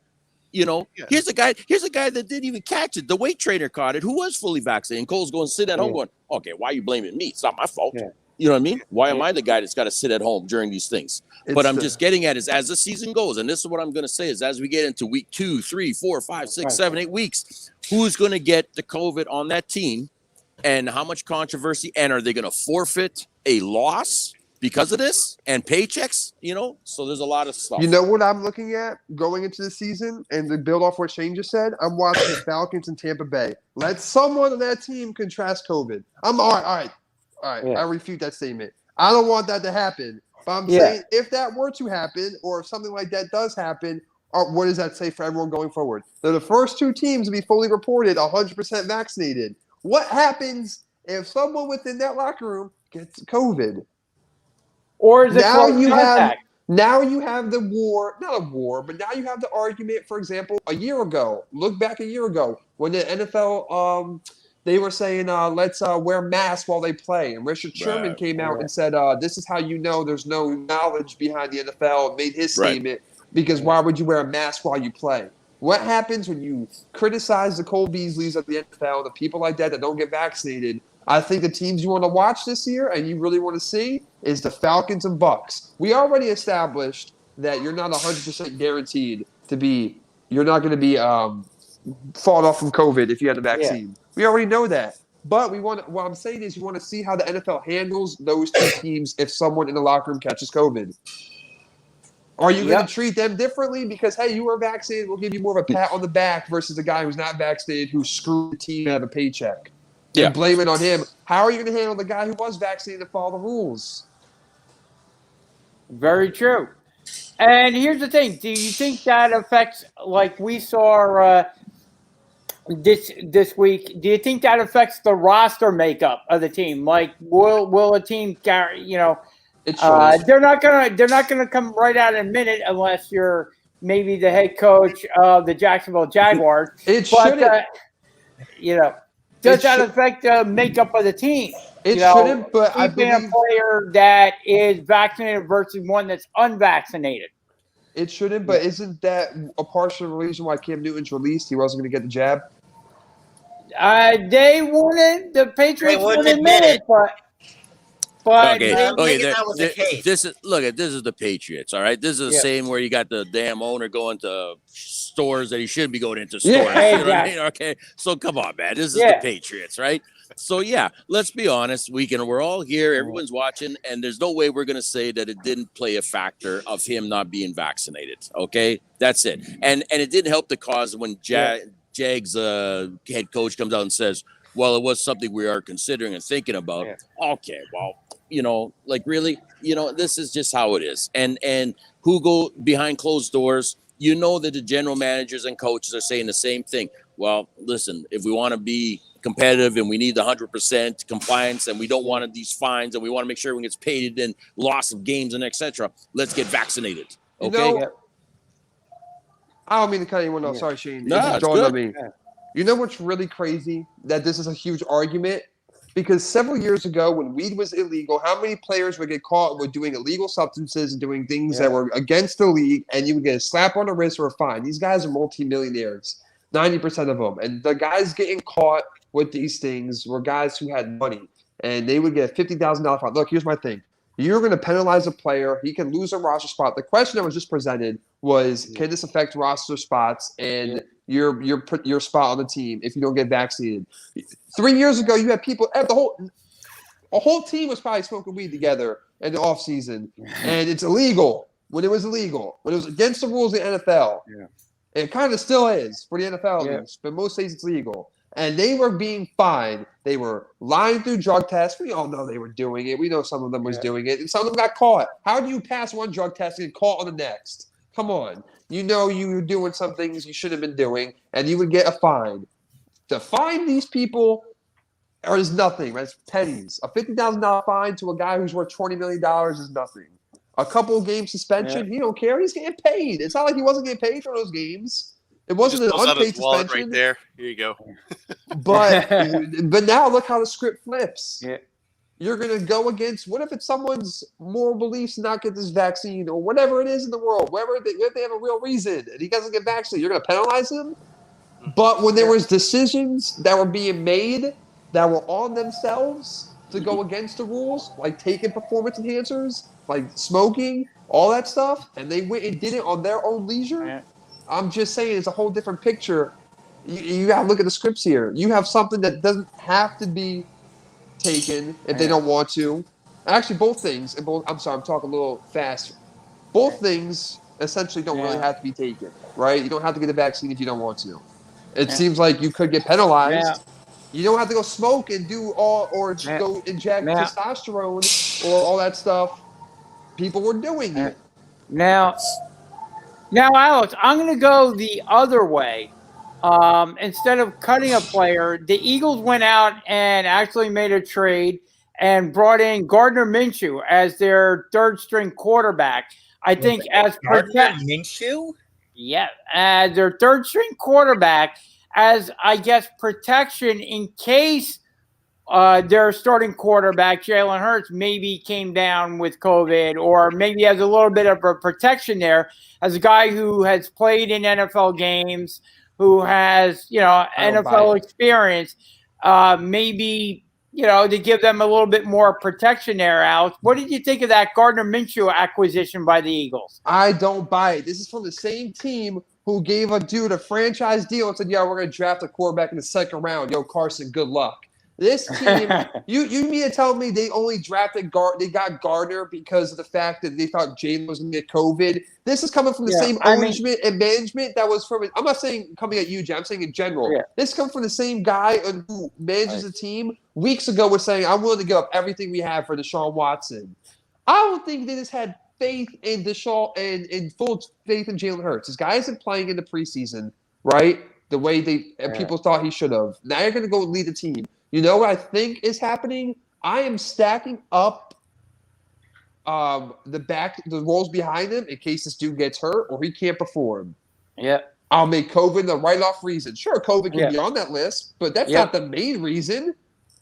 You know, here's a guy that didn't even catch it. The weight trainer caught it, who was fully vaccinated. And Cole's going to sit at home going, okay, why are you blaming me? It's not my fault. You know what I mean? Why am I the guy that's got to sit at home during these things? But I'm just getting at is as the season goes, and this is what I'm going to say is as we get into week 2, 3, 4, 5, 6, 7, 8 weeks, who's going to get the COVID on that team and how much controversy? And are they going to forfeit a loss because of this and paychecks, you know? So there's a lot of stuff. You know what I'm looking at going into the season, and to build off what Shane just said, I'm watching the Falcons in Tampa Bay. Let someone on that team contrast COVID. I'm all right. I refute that statement. I don't want that to happen. But I'm saying if that were to happen, or if something like that does happen, what does that say for everyone going forward? They're the first 2 teams to be fully reported 100% vaccinated. What happens if someone within that locker room gets COVID? Or is it now you have the war, not a war, but now you have the argument, for example, a year ago. Look back a year ago when the NFL they were saying let's wear masks while they play. And Richard Sherman came out and said, this is how you know there's no knowledge behind the NFL, made his statement, because why would you wear a mask while you play? What happens when you criticize the Cole Beasleys of the NFL, the people like that don't get vaccinated? I think the teams you want to watch this year and you really want to see is the Falcons and Bucks. We already established that you're not 100% guaranteed to be – you're not going to be fought off from COVID if you had the vaccine. We already know that. But what I'm saying is we want to see how the NFL handles those 2 teams if someone in the locker room catches COVID. Are you going to treat them differently because, hey, you were vaccinated, we'll give you more of a pat on the back versus a guy who's not vaccinated who screwed the team out of a paycheck? And blame it on him. How are you going to handle the guy who was vaccinated to follow the rules? Very true. And here's the thing: do you think that affects, like we saw this week? Do you think that affects the roster makeup of the team? Like, will a team carry? It should. They're not gonna come right out in a minute unless you're maybe the head coach of the Jacksonville Jaguars. It shouldn't. Does that affect the makeup of the team? It shouldn't, but I keeping believe a player that is vaccinated versus one that's unvaccinated. it shouldn't, but isn't that a partial reason why Cam Newton's released? He wasn't going to get the jab. They wanted the Patriots wouldn't wouldn't admit it, but Okay, that was the case. this is the Patriots. All right, this is the same where you got the damn owner going to stores that he shouldn't be going into stores. Yeah, You know what I exactly. mean? Okay, so come on, man, this is the Patriots, right? So yeah, let's be honest. We're all here. Everyone's watching, and there's no way we're gonna say that it didn't play a factor of him not being vaccinated. Okay, that's it. And it didn't help the cause when Jags head coach comes out and says, well, it was something we are considering and thinking about. Yeah. Okay, well, like really, this is just how it is. And who go behind closed doors, that the general managers and coaches are saying the same thing. Well, listen, if we want to be competitive and we need the 100% compliance and we don't want these fines and we want to make sure everyone gets paid and loss of games and etc., let's get vaccinated. Okay. I don't mean to cut anyone off. Sorry, Shane. No, It just it's dawned on good. me. You know what's really crazy? That this is a huge argument. Because several years ago, when weed was illegal, how many players would get caught with doing illegal substances and doing things that were against the league, and you would get a slap on the wrist or a fine? These guys are multimillionaires, 90% of them. And the guys getting caught with these things were guys who had money, and they would get a $50,000 fine. Look, here's my thing. You're going to penalize a player. He can lose a roster spot. The question that was just presented was, can this affect roster spots and your spot on the team if you don't get vaccinated? 3 years ago, you had people a whole team was probably smoking weed together in the offseason, and it's illegal when it was illegal, when it was against the rules of the NFL. Yeah. It kind of still is for the NFL leagues, but most states it's legal. And they were being fined. They were lying through drug tests. We all know they were doing it. We know some of them was doing it. And some of them got caught. How do you pass one drug test and get caught on the next? Come on. You know you were doing some things you should have been doing, and you would get a fine. To fine these people is nothing. Right? It's pennies. A $50,000 fine to a guy who's worth $20 million is nothing. A couple of game suspension, he don't care. He's getting paid. It's not like he wasn't getting paid for those games. It wasn't an unpaid suspension. Right there. Here you go. But now look how the script flips. Yeah. You're going to go against, what if it's someone's moral beliefs to not get this vaccine or whatever it is in the world, whatever they have a real reason and he doesn't get vaccinated, you're going to penalize him? But when there was decisions that were being made that were on themselves to go against the rules, like taking performance enhancers, like smoking, all that stuff, and they went and did it on their own leisure, I'm just saying it's a whole different picture. You got to look at the scripts here. You have something that doesn't have to be taken if they don't want to. Actually, both things. I'm sorry, I'm talking a little fast. Both things essentially don't really have to be taken, right? You don't have to get a vaccine if you don't want to. It seems like you could get penalized. Yeah. You don't have to go smoke and do go inject testosterone or all that stuff. People were doing it. Now, Alex, I'm going to go the other way. Instead of cutting a player, the Eagles went out and actually made a trade and brought in Gardner Minshew as their third-string quarterback. I think as Minshew? Yeah, as their third-string quarterback, as I guess protection in case their starting quarterback, Jalen Hurts, maybe came down with COVID or maybe has a little bit of a protection there as a guy who has played in NFL games, who has, NFL experience, maybe, to give them a little bit more protection there, Alex. What did you think of that Gardner Minshew acquisition by the Eagles? I don't buy it. This is from the same team who gave a dude a franchise deal and said, we're going to draft a quarterback in the second round. Yo, Carson, good luck. This team, you mean to tell me they only drafted they got Gardner because of the fact that they thought Jalen was going to get COVID? This is coming from the same ownership and management that was from. I'm not saying coming at you, Jay. I'm saying in general. Yeah. This comes from the same guy who manages the team. Weeks ago was saying, I'm willing to give up everything we have for Deshaun Watson. I don't think they just had faith in Deshaun and full faith in Jalen Hurts. This guy isn't playing in the preseason, right? The way people thought he should have. Now you're going to go lead the team. You know what I think is happening? I am stacking up the roles behind him in case this dude gets hurt or he can't perform. Yeah. I'll make COVID the write-off reason. Sure, COVID can be on that list, but that's not the main reason.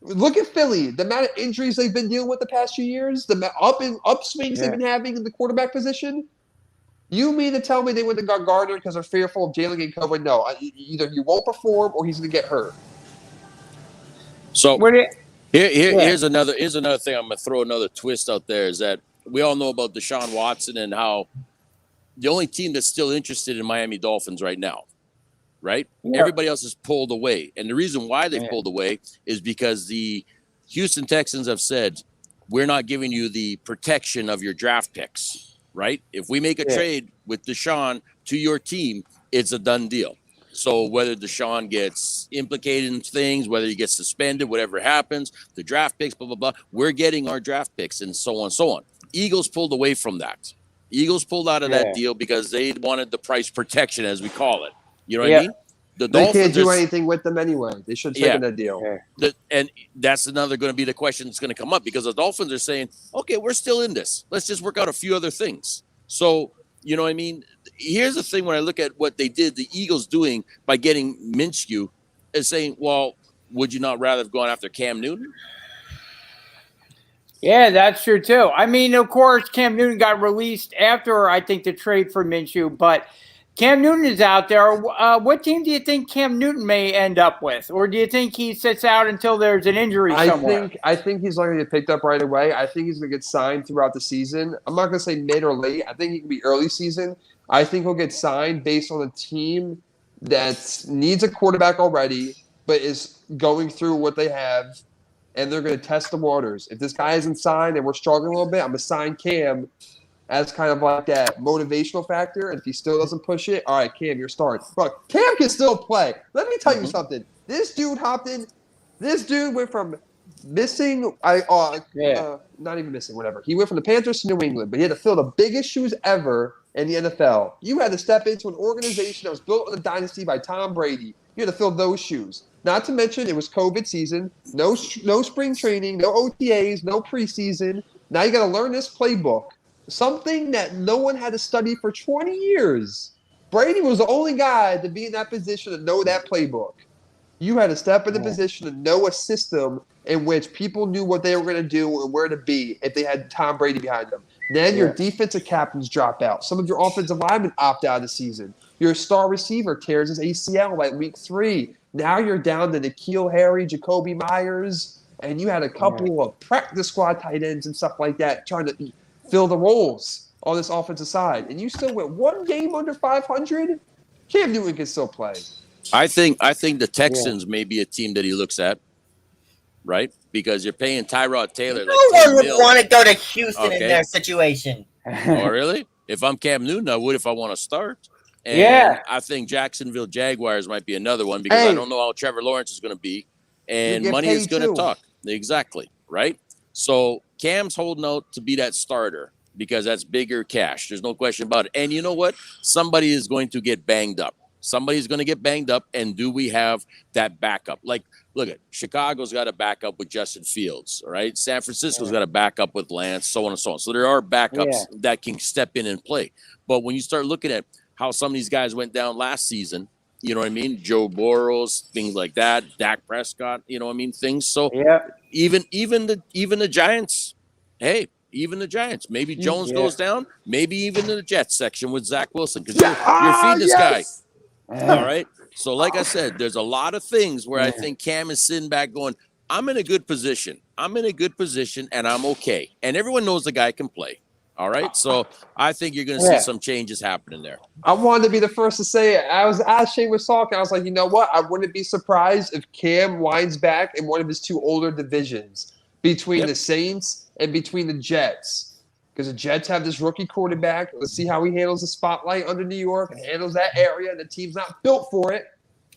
Look at Philly. The amount of injuries they've been dealing with the past few years, the upswings they've been having in the quarterback position. You mean to tell me they went and got Gardner because they're fearful of Jalen getting COVID? No. Either he won't perform or he's going to get hurt. So here's another thing. I'm going to throw another twist out there is that we all know about Deshaun Watson and how the only team that's still interested in Miami Dolphins right now, right? Yeah. Everybody else is pulled away. And the reason why they pulled away is because the Houston Texans have said, we're not giving you the protection of your draft picks, right? If we make a trade with Deshaun to your team, it's a done deal. So whether Deshaun gets implicated in things, whether he gets suspended, whatever happens, the draft picks, blah, blah, blah, we're getting our draft picks and so on and so on. Eagles pulled away from that. Eagles pulled out of that deal because they wanted the price protection, as we call it. You know what I mean? They can't do anything with them anyway. They should have taken that deal. And that's going to be the question that's going to come up because the Dolphins are saying, okay, we're still in this. Let's just work out a few other things. So, you know what I mean? Here's the thing when I look at what they did, the Eagles doing by getting Minshew is saying, well, would you not rather have gone after Cam Newton? Yeah, that's true, too. I mean, of course, Cam Newton got released after, I think, the trade for Minshew, but Cam Newton is out there. What team do you think Cam Newton may end up with? Or do you think he sits out until there's an injury somewhere? I think he's not going to get picked up right away. I think he's going to get signed throughout the season. I'm not going to say mid or late. I think he can be early season. I think he'll get signed based on a team that needs a quarterback already, but is going through what they have. And they're going to test the waters. If this guy isn't signed and we're struggling a little bit, I'm going to sign Cam as kind of like that motivational factor. And if he still doesn't push it, all right, Cam, you're starting. But Cam can still play. Let me tell you something. This dude hopped in. This dude went from missing, not even missing, whatever. He went from the Panthers to New England, but he had to fill the biggest shoes ever in the NFL. You had to step into an organization that was built on a dynasty by Tom Brady. You had to fill those shoes. Not to mention it was COVID season, no spring training, no OTAs, no preseason. Now you got to learn this playbook, something that no one had to study for 20 years. Brady was the only guy to be in that position to know that playbook. You had to step in the position to know a system in which people knew what they were going to do and where to be if they had Tom Brady behind them. Then your defensive captains drop out. Some of your offensive linemen opt out of the season. Your star receiver tears his ACL like week 3. Now you're down to N'Keal Harry, Jacoby Myers, and you had a couple of practice squad tight ends and stuff like that trying to fill the roles on this offensive side. And you still went one game under 500? Cam Newton can still play. I think the Texans may be a team that he looks at, right? Because you're paying Tyrod Taylor. No one would want to go to Houston in their situation. Oh, really? If I'm Cam Newton, I would if I want to start. And I think Jacksonville Jaguars might be another one because I don't know how Trevor Lawrence is going to be. And money is going to talk. Exactly, right? So Cam's holding out to be that starter because that's bigger cash. There's no question about it. And you know what? Somebody is going to get banged up. Somebody's going to get banged up. And do we have that backup? Like, look at Chicago's got a backup with Justin Fields, all right? San Francisco's got a backup with Lance, so on and so on. So there are backups that can step in and play. But when you start looking at how some of these guys went down last season, you know what I mean? Joe Burrows, things like that, Dak Prescott, you know what I mean? Things. So even the Giants, even the Giants. Maybe Jones goes down. Maybe even in the Jets section with Zach Wilson because you're feeding this guy. All right. So like I said, there's a lot of things where I think Cam is sitting back going, I'm in a good position. And I'm okay. And everyone knows the guy can play. All right. So I think you're going to see some changes happening there. I wanted to be the first to say it. I was as Shane was talking, I was like, you know what? I wouldn't be surprised if Cam winds back in one of his two older divisions between the Saints and between the Jets. Because the Jets have this rookie quarterback. Let's see how he handles the spotlight under New York and handles that area. The team's not built for it.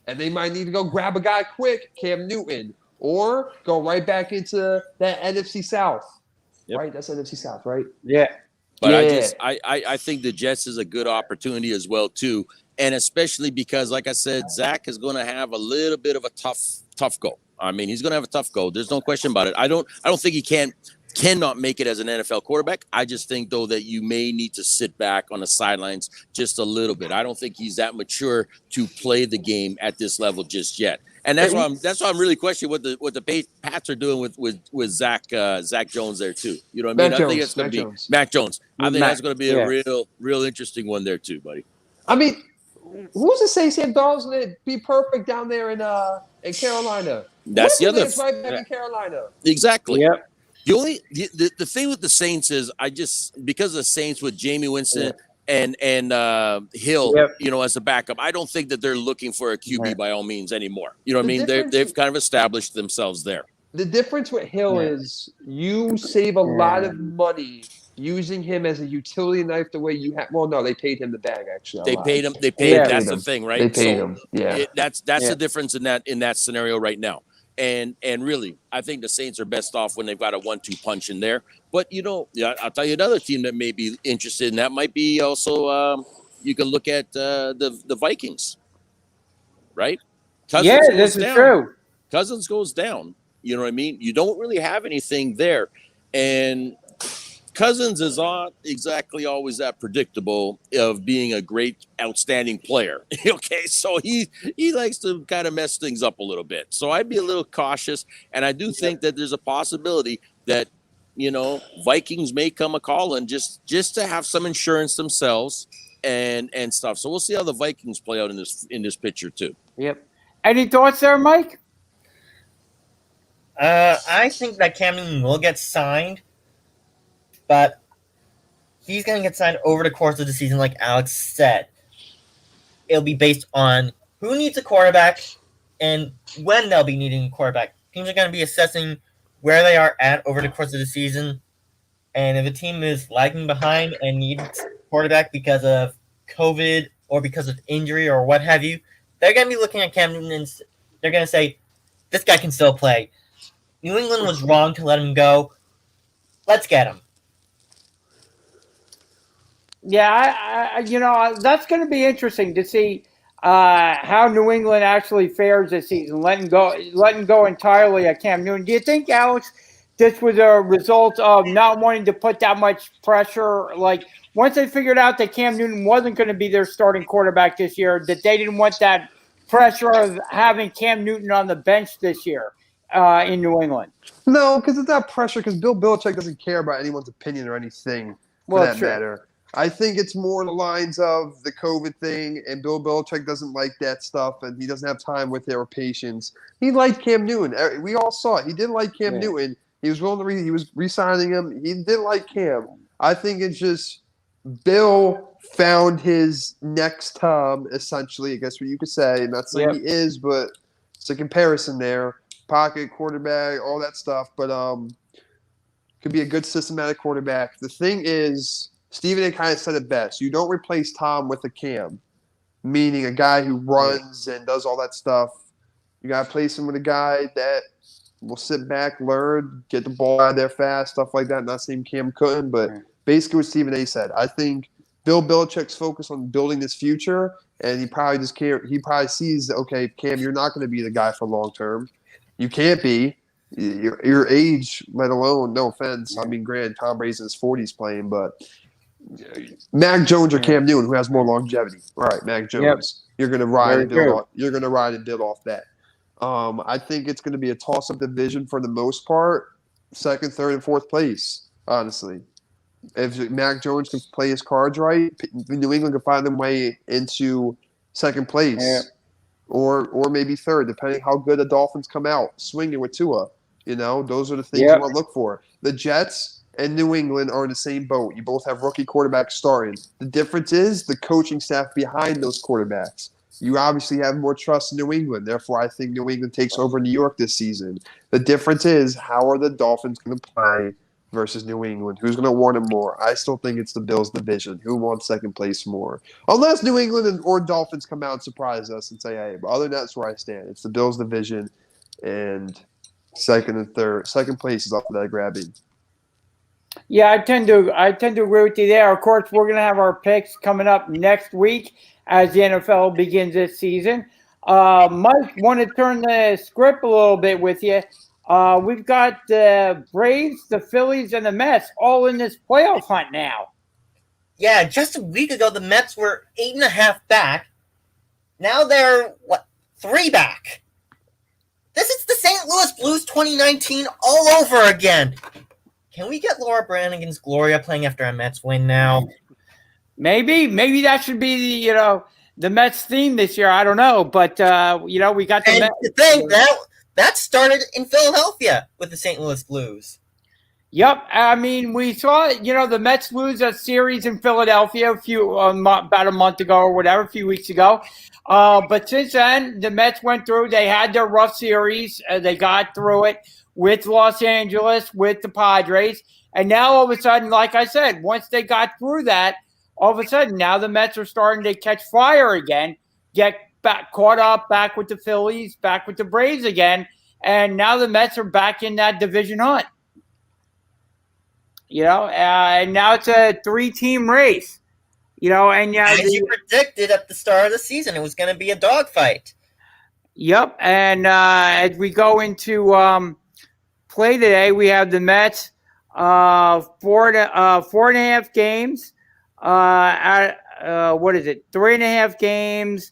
And they might need to go grab a guy quick, Cam Newton, or go right back into that NFC South. Right? That's NFC South, right? Yeah. But I think the Jets is a good opportunity as well too, and especially because, like I said, Zach is going to have a little bit of a tough go. I mean, he's going to have a tough go. There's no question about it. I don't think he cannot make it as an NFL quarterback. I just think though that you may need to sit back on the sidelines just a little bit. I don't think he's that mature to play the game at this level just yet. And that's why I'm really questioning what the Pats are doing with Zach Jones there too. You know what I mean? I think it's going to be Mac Jones. I think that's going to be a real interesting one there too, buddy. I mean, who's to say Sam Darnold's going to be perfect down there in Carolina? That's the other right back in Carolina. Exactly. Yep. The thing with the Saints is because of the Saints with Jamie Winston and Hill, as a backup, I don't think that they're looking for a QB by all means anymore. You know what I mean? They've kind of established themselves there. The difference with Hill is you save a lot of money using him as a utility knife the way you have. Well, no, they paid him the bag actually. They paid him. That's the thing, right? They paid him. Yeah, that's the difference in that scenario right now. And really, I think the Saints are best off when they've got a 1-2 punch in there. But I'll tell you another team that may be interested in that might be also. You can look at the Vikings, right? This is true. Cousins goes down. You know what I mean? You don't really have anything there, and Cousins is not exactly always that predictable of being a great, outstanding player. Okay, so he likes to kind of mess things up a little bit. So I'd be a little cautious, and I do think that there's a possibility that Vikings may come a calling just to have some insurance themselves and stuff. So we'll see how the Vikings play out in this picture too. Yep. Any thoughts there, Mike? I think that Cam Newton will get signed, but he's going to get signed over the course of the season, like Alex said. It'll be based on who needs a quarterback and when they'll be needing a quarterback. Teams are going to be assessing where they are at over the course of the season, and if a team is lagging behind and needs a quarterback because of COVID or because of injury or what have you, they're going to be looking at Cam Newton and they're going to say, this guy can still play. New England was wrong to let him go. Let's get him. Yeah, that's going to be interesting to see how New England actually fares this season, letting go entirely at Cam Newton. Do you think, Alex, this was a result of not wanting to put that much pressure? Like, once they figured out that Cam Newton wasn't going to be their starting quarterback this year, that they didn't want that pressure of having Cam Newton on the bench this year in New England? No, because it's not pressure, because Bill Belichick doesn't care about anyone's opinion or anything for that matter. I think it's more the lines of the COVID thing, and Bill Belichick doesn't like that stuff, and he doesn't have time with it or patience. He liked Cam Newton. We all saw it. He did like Cam Newton. He was willing to he was re-signing him. He did like Cam. I think it's just Bill found his next Tom, essentially, I guess what you could say. Not saying he is, but it's a comparison there. Pocket, quarterback, all that stuff. But could be a good systematic quarterback. The thing is, Stephen A. kind of said it best. You don't replace Tom with a Cam, meaning a guy who runs and does all that stuff. You got to place him with a guy that will sit back, learn, get the ball out of there fast, stuff like that. Not saying Cam couldn't, but basically what Stephen A. said. I think Bill Belichick's focused on building this future, and he probably sees, okay, Cam, you're not going to be the guy for long term. You can't be. Your age, let alone, no offense. I mean, granted, Tom Brady's in his 40s playing, but Mac Jones or Cam Newton, who has more longevity? All right, Mac Jones. You're going to ride and build off. You're going to ride and build off that. I think it's going to be a toss-up division for the most part, second, third, and fourth place. Honestly, if Mac Jones can play his cards right, New England can find their way into second place, or maybe third, depending how good the Dolphins come out swinging with Tua. Those are the things you want to look for. The Jets and New England are in the same boat. You both have rookie quarterbacks starting. The difference is the coaching staff behind those quarterbacks. You obviously have more trust in New England. Therefore, I think New England takes over New York this season. The difference is, how are the Dolphins going to play versus New England? Who's going to want it more? I still think it's the Bills division. Who wants second place more? Unless New England or Dolphins come out and surprise us and say, hey, but other than that's where I stand. It's the Bills division, and second and third. Second place is up for that grabbing. Yeah, I tend to agree with you there. Of course, we're going to have our picks coming up next week as the NFL begins this season. Mike, want to turn the script a little bit with you. We've got the Braves, the Phillies, and the Mets all in this playoff hunt now. Yeah, just a week ago the Mets were 8.5 back. Now they're 3 back. This is the St. Louis Blues 2019 all over again. Can we get Laura Branigan's Gloria playing after a Mets win now? Maybe that should be the Mets theme this year. I don't know, but we got the Mets. The thing that started in Philadelphia with the St. Louis Blues. Yep, I mean we saw the Mets lose a series in Philadelphia about a month ago or whatever, a few weeks ago. But since then, the Mets went through. They had their rough series. They got through it with Los Angeles, with the Padres. And now all of a sudden, like I said, once they got through that, all of a sudden now the Mets are starting to catch fire again, get caught up back with the Phillies, back with the Braves again. And now the Mets are back in that division hunt. And now it's a 3-team race. And as you predicted at the start of the season, it was going to be a dogfight. Yep, and as we go into play today, we have the Mets 4.5 games. 3.5 games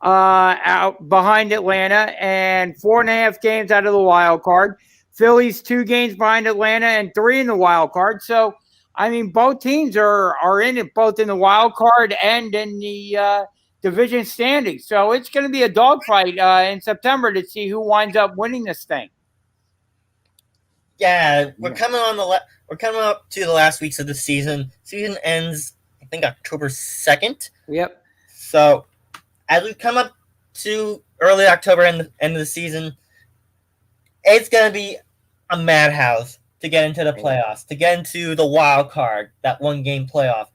out behind Atlanta, and 4.5 games out of the wild card. Phillies 2 games behind Atlanta and 3 in the wild card. So, I mean, both teams are in it, both in the wild card and in the division standings. So it's going to be a dogfight in September to see who winds up winning this thing. Yeah, we're coming up to the last weeks of the season. Season ends, I think, October 2nd. Yep. So as we come up to early October and the end of the season, it's going to be a madhouse to get into the playoffs, to get into the wild card, that 1-game playoff.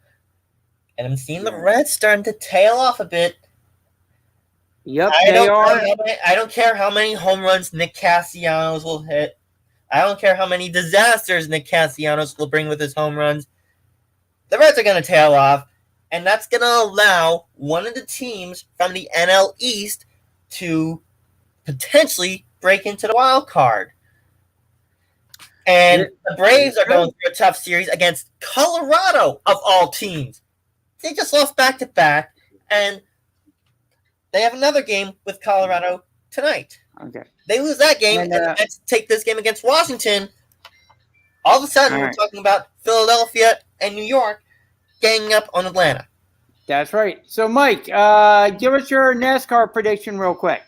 And I'm seeing the Reds starting to tail off a bit. Yep, they are. I don't care how many home runs Nick Castellanos will hit. I don't care how many disasters Nick Castellanos will bring with his home runs. The Reds are going to tail off, and that's going to allow one of the teams from the NL East to potentially break into the wild card. And the Braves are going through a tough series against Colorado, of all teams. They just lost back-to-back, and they have another game with Colorado tonight. Okay. They lose that game, and the Mets take this game against Washington. All of a sudden, we're talking about Philadelphia and New York ganging up on Atlanta. That's right. So, Mike, give us your NASCAR prediction real quick.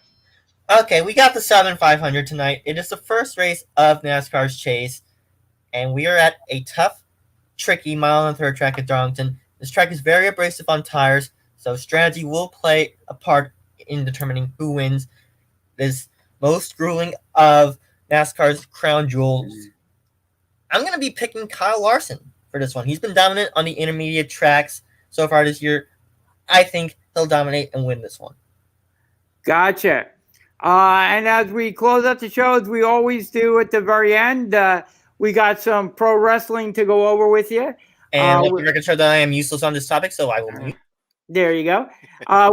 Okay, we got the Southern 500 tonight. It is the first race of NASCAR's chase, and we are at a tough, tricky mile-and-a-third track at Darlington. This track is very abrasive on tires, so strategy will play a part in determining who wins this most grueling of NASCAR's crown jewels. I'm going to be picking Kyle Larson for this one. He's been dominant on the intermediate tracks so far this year. I think he'll dominate and win this one. Gotcha. And as we close out the show, as we always do at the very end, we got some pro wrestling to go over with you. And let the record show that I am useless on this topic, so I will mute. There you go.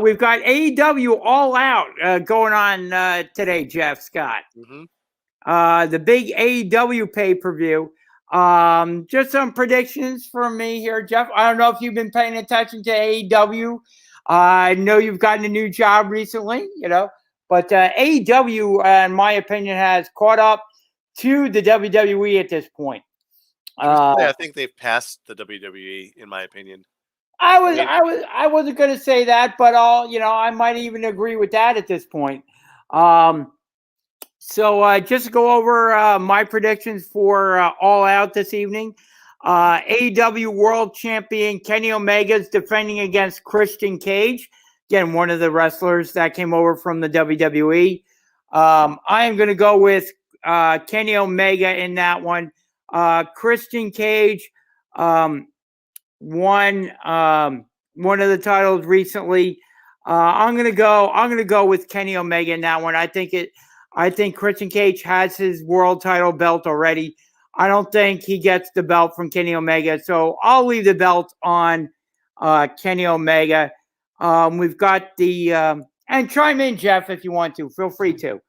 We've got AEW All Out going on today, Jeff Scott. Mm-hmm. The big AEW pay-per-view. Just some predictions from me here, Jeff. I don't know if you've been paying attention to AEW. I know you've gotten a new job recently, but AEW, in my opinion, has caught up to the WWE at this point. I think they've passed the WWE, in my opinion. I wasn't going to say that, but I might even agree with that at this point. So just to go over my predictions for All Out this evening. AEW World Champion Kenny Omega is defending against Christian Cage. Again, one of the wrestlers that came over from the WWE. I am going to go with Kenny Omega in that one. Christian Cage won one of the titles recently. I'm going to go with Kenny Omega in that one. I think Christian Cage has his world title belt already. I don't think he gets the belt from Kenny Omega. So I'll leave the belt on Kenny Omega. We've got the and chime in, Jeff, if you want to. Feel free to.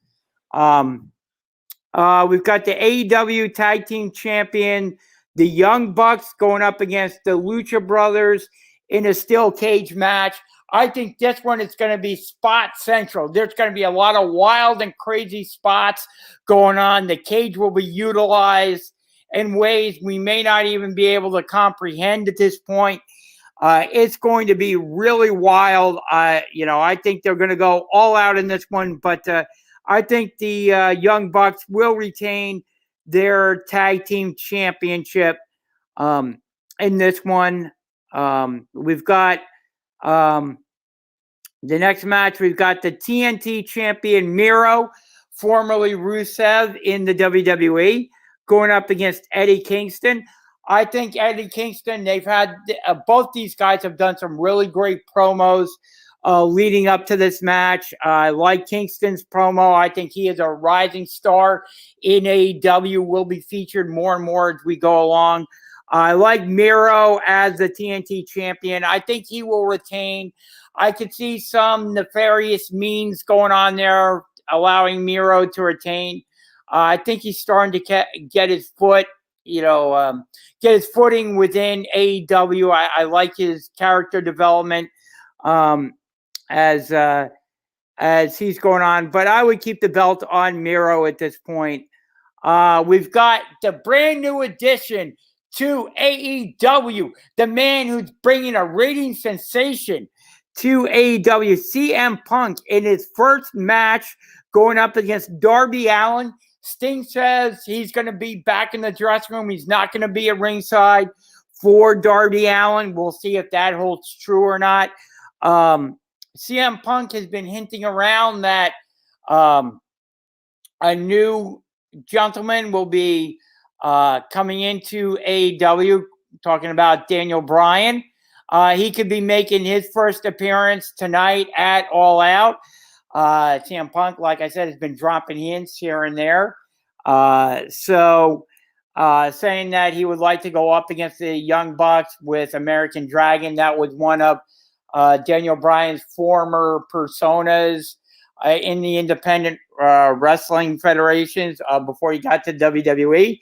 We've got the AEW Tag Team Champion, the Young Bucks, going up against the Lucha Brothers in a steel cage match. I think this one is going to be spot central. There's going to be a lot of wild and crazy spots going on. The cage will be utilized in ways we may not even be able to comprehend at this point. It's going to be really wild. I think they're going to go all out in this one, but I think the Young Bucks will retain their tag team championship in this one. We've got the next match. We've got the TNT champion Miro, formerly Rusev in the WWE, going up against Eddie Kingston. I think Eddie Kingston, they've had both these guys have done some really great promos leading up to this match. I like Kingston's promo. I think he is a rising star in AEW, will be featured more and more as we go along. I like Miro as the TNT champion. I think he will retain. I could see some nefarious means going on there, allowing Miro to retain. I think he's starting to get his foot, get his footing within AEW. I like his character development as he's going on. But I would keep the belt on Miro at this point. We've got the brand new addition to AEW, the man who's bringing a rating sensation to AEW, CM Punk, in his first match going up against Darby Allin. Sting says he's going to be back in the dressing room. He's not going to be at ringside for Darby Allin. We'll see if that holds true or not. CM Punk has been hinting around that a new gentleman will be coming into AEW, talking about Daniel Bryan. He could be making his first appearance tonight at All Out. CM Punk, like I said, has been dropping hints here and there. Saying that he would like to go up against the Young Bucks with American Dragon. That was one of Daniel Bryan's former personas in the independent wrestling federations before he got to WWE.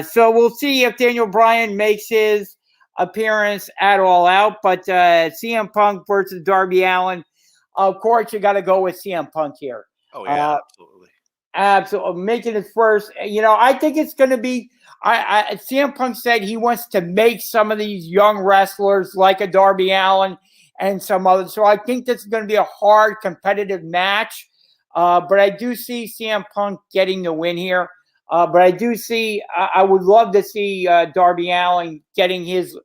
So we'll see if Daniel Bryan makes his appearance at All Out. But CM Punk versus Darby Allin, of course, you got to go with CM Punk here. Oh, yeah, absolutely. Absolutely. Making his first, I think it's going to be, CM Punk said he wants to make some of these young wrestlers like a Darby Allin and some others. So I think this is going to be a hard competitive match. But I do see CM Punk getting the win here. But I do see, I would love to see Darby Allin getting his,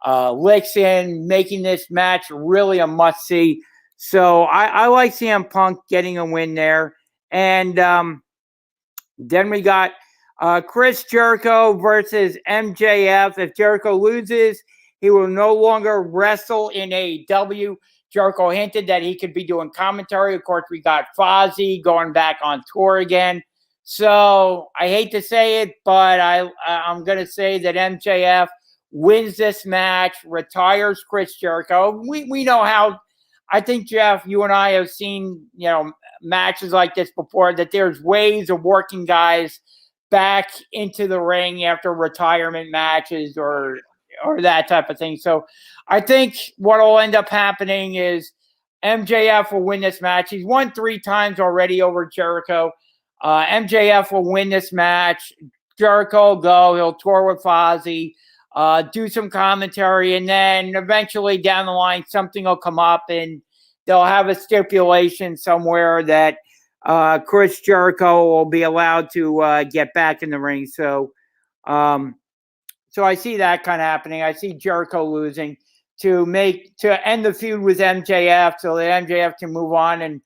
licks in, making this match really a must-see. So I like CM Punk getting a win there. And then we got Chris Jericho versus MJF. If Jericho loses, he will no longer wrestle in AEW. Jericho hinted that he could be doing commentary. Of course, we got Fozzy going back on tour again. So I hate to say it, but I'm going to say that MJF wins this match, retires Chris Jericho. We know how. I think, Jeff, you and I have seen, matches like this before, that there's ways of working guys back into the ring after retirement matches or that type of thing. So I think what will end up happening is MJF will win this match. He's won 3 times already over Jericho. MJF will win this match. Jericho will go. He'll tour with Fozzy, do some commentary, and then eventually down the line, something will come up and they'll have a stipulation somewhere that Chris Jericho will be allowed to get back in the ring. So I see that kind of happening. I see Jericho losing to end the feud with MJF so that MJF can move on and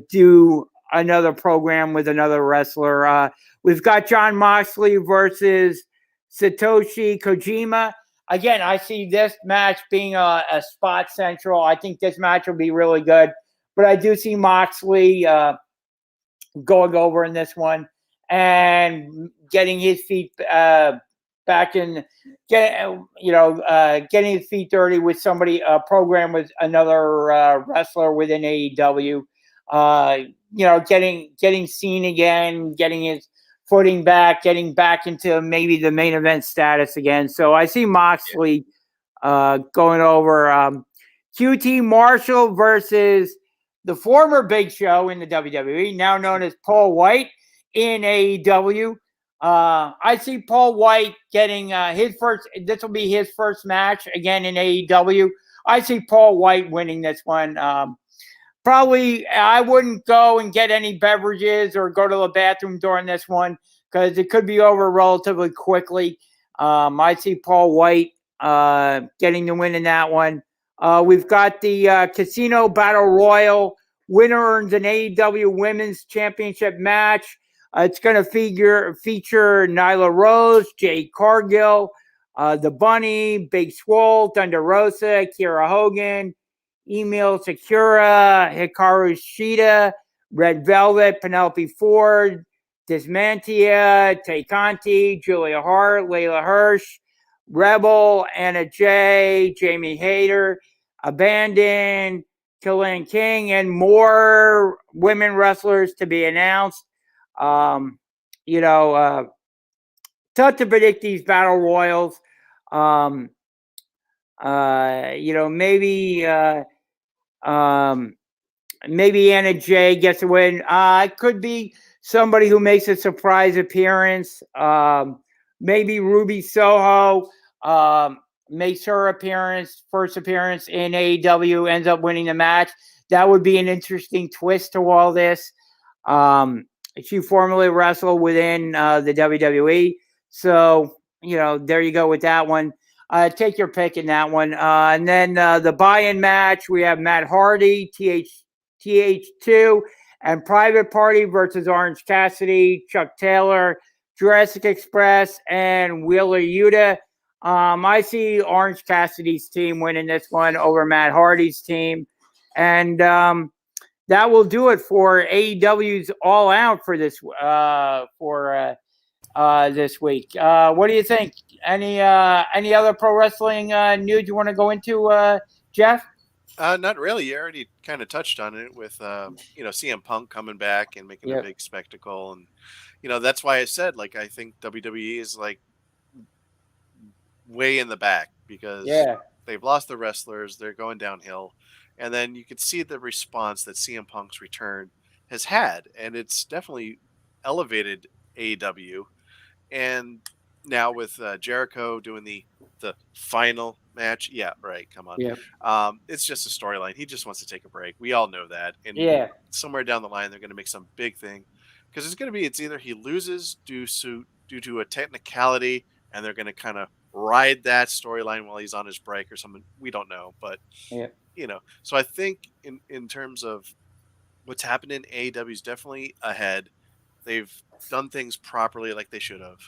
do another program with another wrestler. We've got Jon Moxley versus Satoshi Kojima. Again, I see this match being a spot central. I think this match will be really good. But I do see Moxley going over in this one. and getting his feet back in, getting his feet dirty with somebody, program with another wrestler within AEW. Getting seen again, getting his footing back, getting back into maybe the main event status again. So I see Moxley going over QT Marshall versus the former Big Show in the WWE, now known as Paul White in AEW. I see Paul White getting his first. This will be his first match again in AEW. I see Paul White winning this one. Probably, I wouldn't go and get any beverages or go to the bathroom during this one because it could be over relatively quickly. I see Paul White getting the win in that one. We've got the Casino Battle Royal. Winner earns an AEW Women's Championship match. It's going to feature Nyla Rose, Jade Cargill, The Bunny, Big Swole, Thunder Rosa, Kiera Hogan, Emil Sakura, Hikaru Shida, Red Velvet, Penelope Ford, Dismantia, Tay Conti, Julia Hart, Layla Hirsch, Rebel, Anna Jay, Jamie Hayter, Abandon, Killian King, and more women wrestlers to be announced. Tough to predict these battle royals. Maybe Anna Jay gets a win. It could be somebody who makes a surprise appearance. Maybe Ruby Soho makes her first appearance in AEW, ends up winning the match. That would be an interesting twist to all this. She formerly wrestled within the WWE. So, there you go with that one. Take your pick in that one. And then the buy-in match, we have Matt Hardy, TH2, and Private Party versus Orange Cassidy, Chuck Taylor, Jurassic Express, and Wheeler Yuta. I see Orange Cassidy's team winning this one over Matt Hardy's team. And that will do it for AEW's All Out for this this week. What do you think? Any other pro wrestling news you want to go into, Jeff? Not really. You already kind of touched on it with CM Punk coming back and making a big spectacle, and that's why I said I think WWE is way in the back because they've lost the wrestlers, they're going downhill, and then you could see the response that CM Punk's return has had, and it's definitely elevated AEW. And now with Jericho doing the final match, come on, it's just a storyline. He just wants to take a break. We all know that, and somewhere down the line they're going to make some big thing because it's either he loses due to a technicality, and they're going to kind of ride that storyline while he's on his break or something. We don't know, but so I think in terms of what's happened in AEW is definitely ahead. They've done things properly like they should have.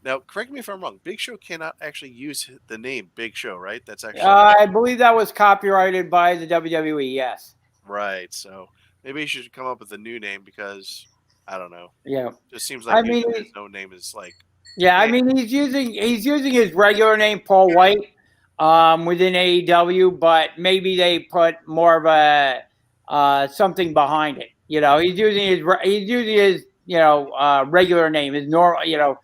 Now, correct me if I'm wrong. Big Show cannot actually use the name Big Show, right? That's actually. I believe that was copyrighted by the WWE. Yes. Right. So maybe he should come up with a new name because I don't know. Yeah. It just seems like his own name is Yeah, I mean he's using his regular name Paul White within AEW, but maybe they put more of a something behind it. He's using his regular name, his normal,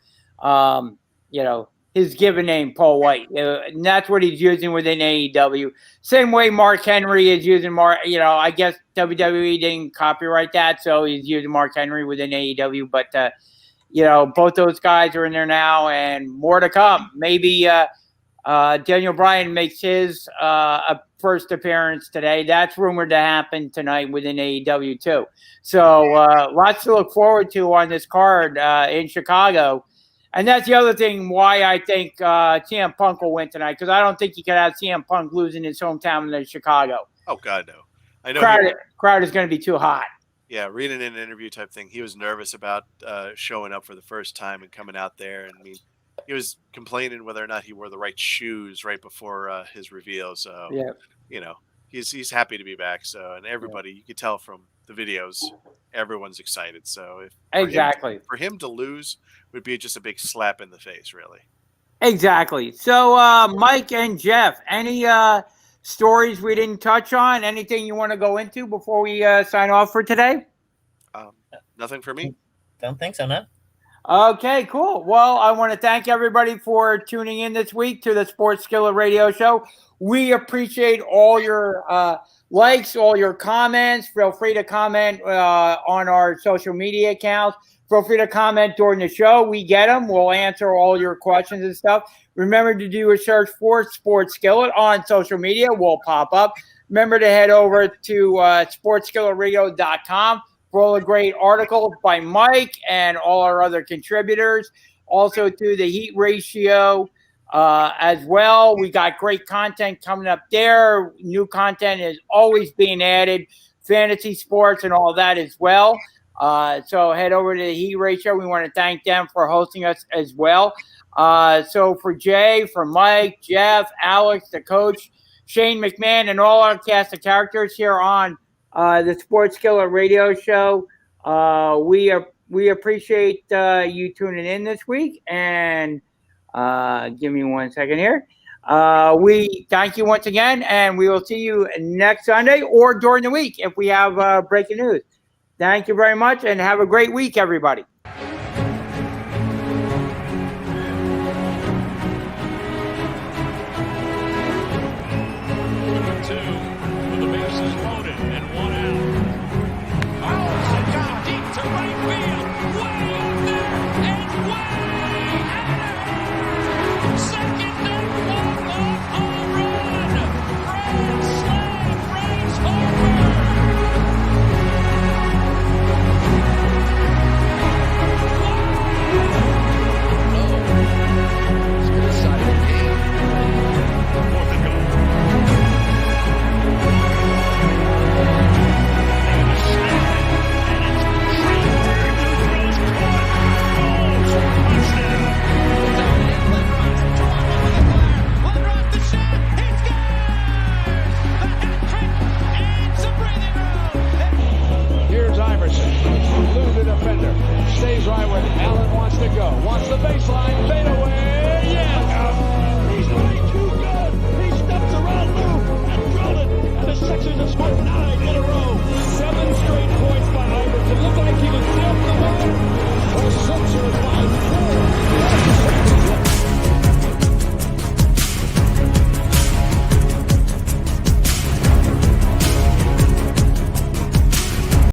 his given name, Paul White, and that's what he's using within AEW. Same way Mark Henry is using Mark. I guess WWE didn't copyright that, so he's using Mark Henry within AEW. But both those guys are in there now, and more to come. Maybe Daniel Bryan makes his first appearance today. That's rumored to happen tonight within AEW too. So lots to look forward to on this card in Chicago. And that's the other thing why I think CM Punk will win tonight, because I don't think you can have CM Punk losing his hometown in Chicago. Oh, God, no. I know crowd is going to be too hot. Yeah, reading an interview type thing, he was nervous about showing up for the first time and coming out there. And he was complaining whether or not he wore the right shoes right before his reveal. So, he's happy to be back. So, and everybody, you could tell from the videos, everyone's excited. So if Exactly. for him to lose would be just a big slap in the face, really. Exactly. So, Mike and Jeff, any stories we didn't touch on? Anything you want to go into before we sign off for today? Nothing for me. Don't think so, no. Okay, cool. Well, I want to thank everybody for tuning in this week to the Sports Skillet Radio Show. We appreciate all your likes, all your comments. Feel free to comment on our social media accounts. Feel free to comment during the show. We get them. We'll answer all your questions and stuff. Remember to do a search for Sports Skillet on social media. We'll pop up. Remember to head over to sportsskilletradio.com for all the great articles by Mike and all our other contributors. Also to the heat ratio as well. We got great content coming up there. New content is always being added. Fantasy sports and all that as well. So head over to the heat ratio. We want to thank them for hosting us as well. So for Jay, for Mike, Jeff, Alex, the coach, Shane McMahon, and all our cast of characters here on the Sports Skillet Radio Show, we appreciate you tuning in this week. And give me 1 second here. We thank you once again, and we will see you next Sunday or during the week if we have breaking news. Thank you very much, and have a great week, everybody. Stays right where Allen wants to go. Wants the baseline.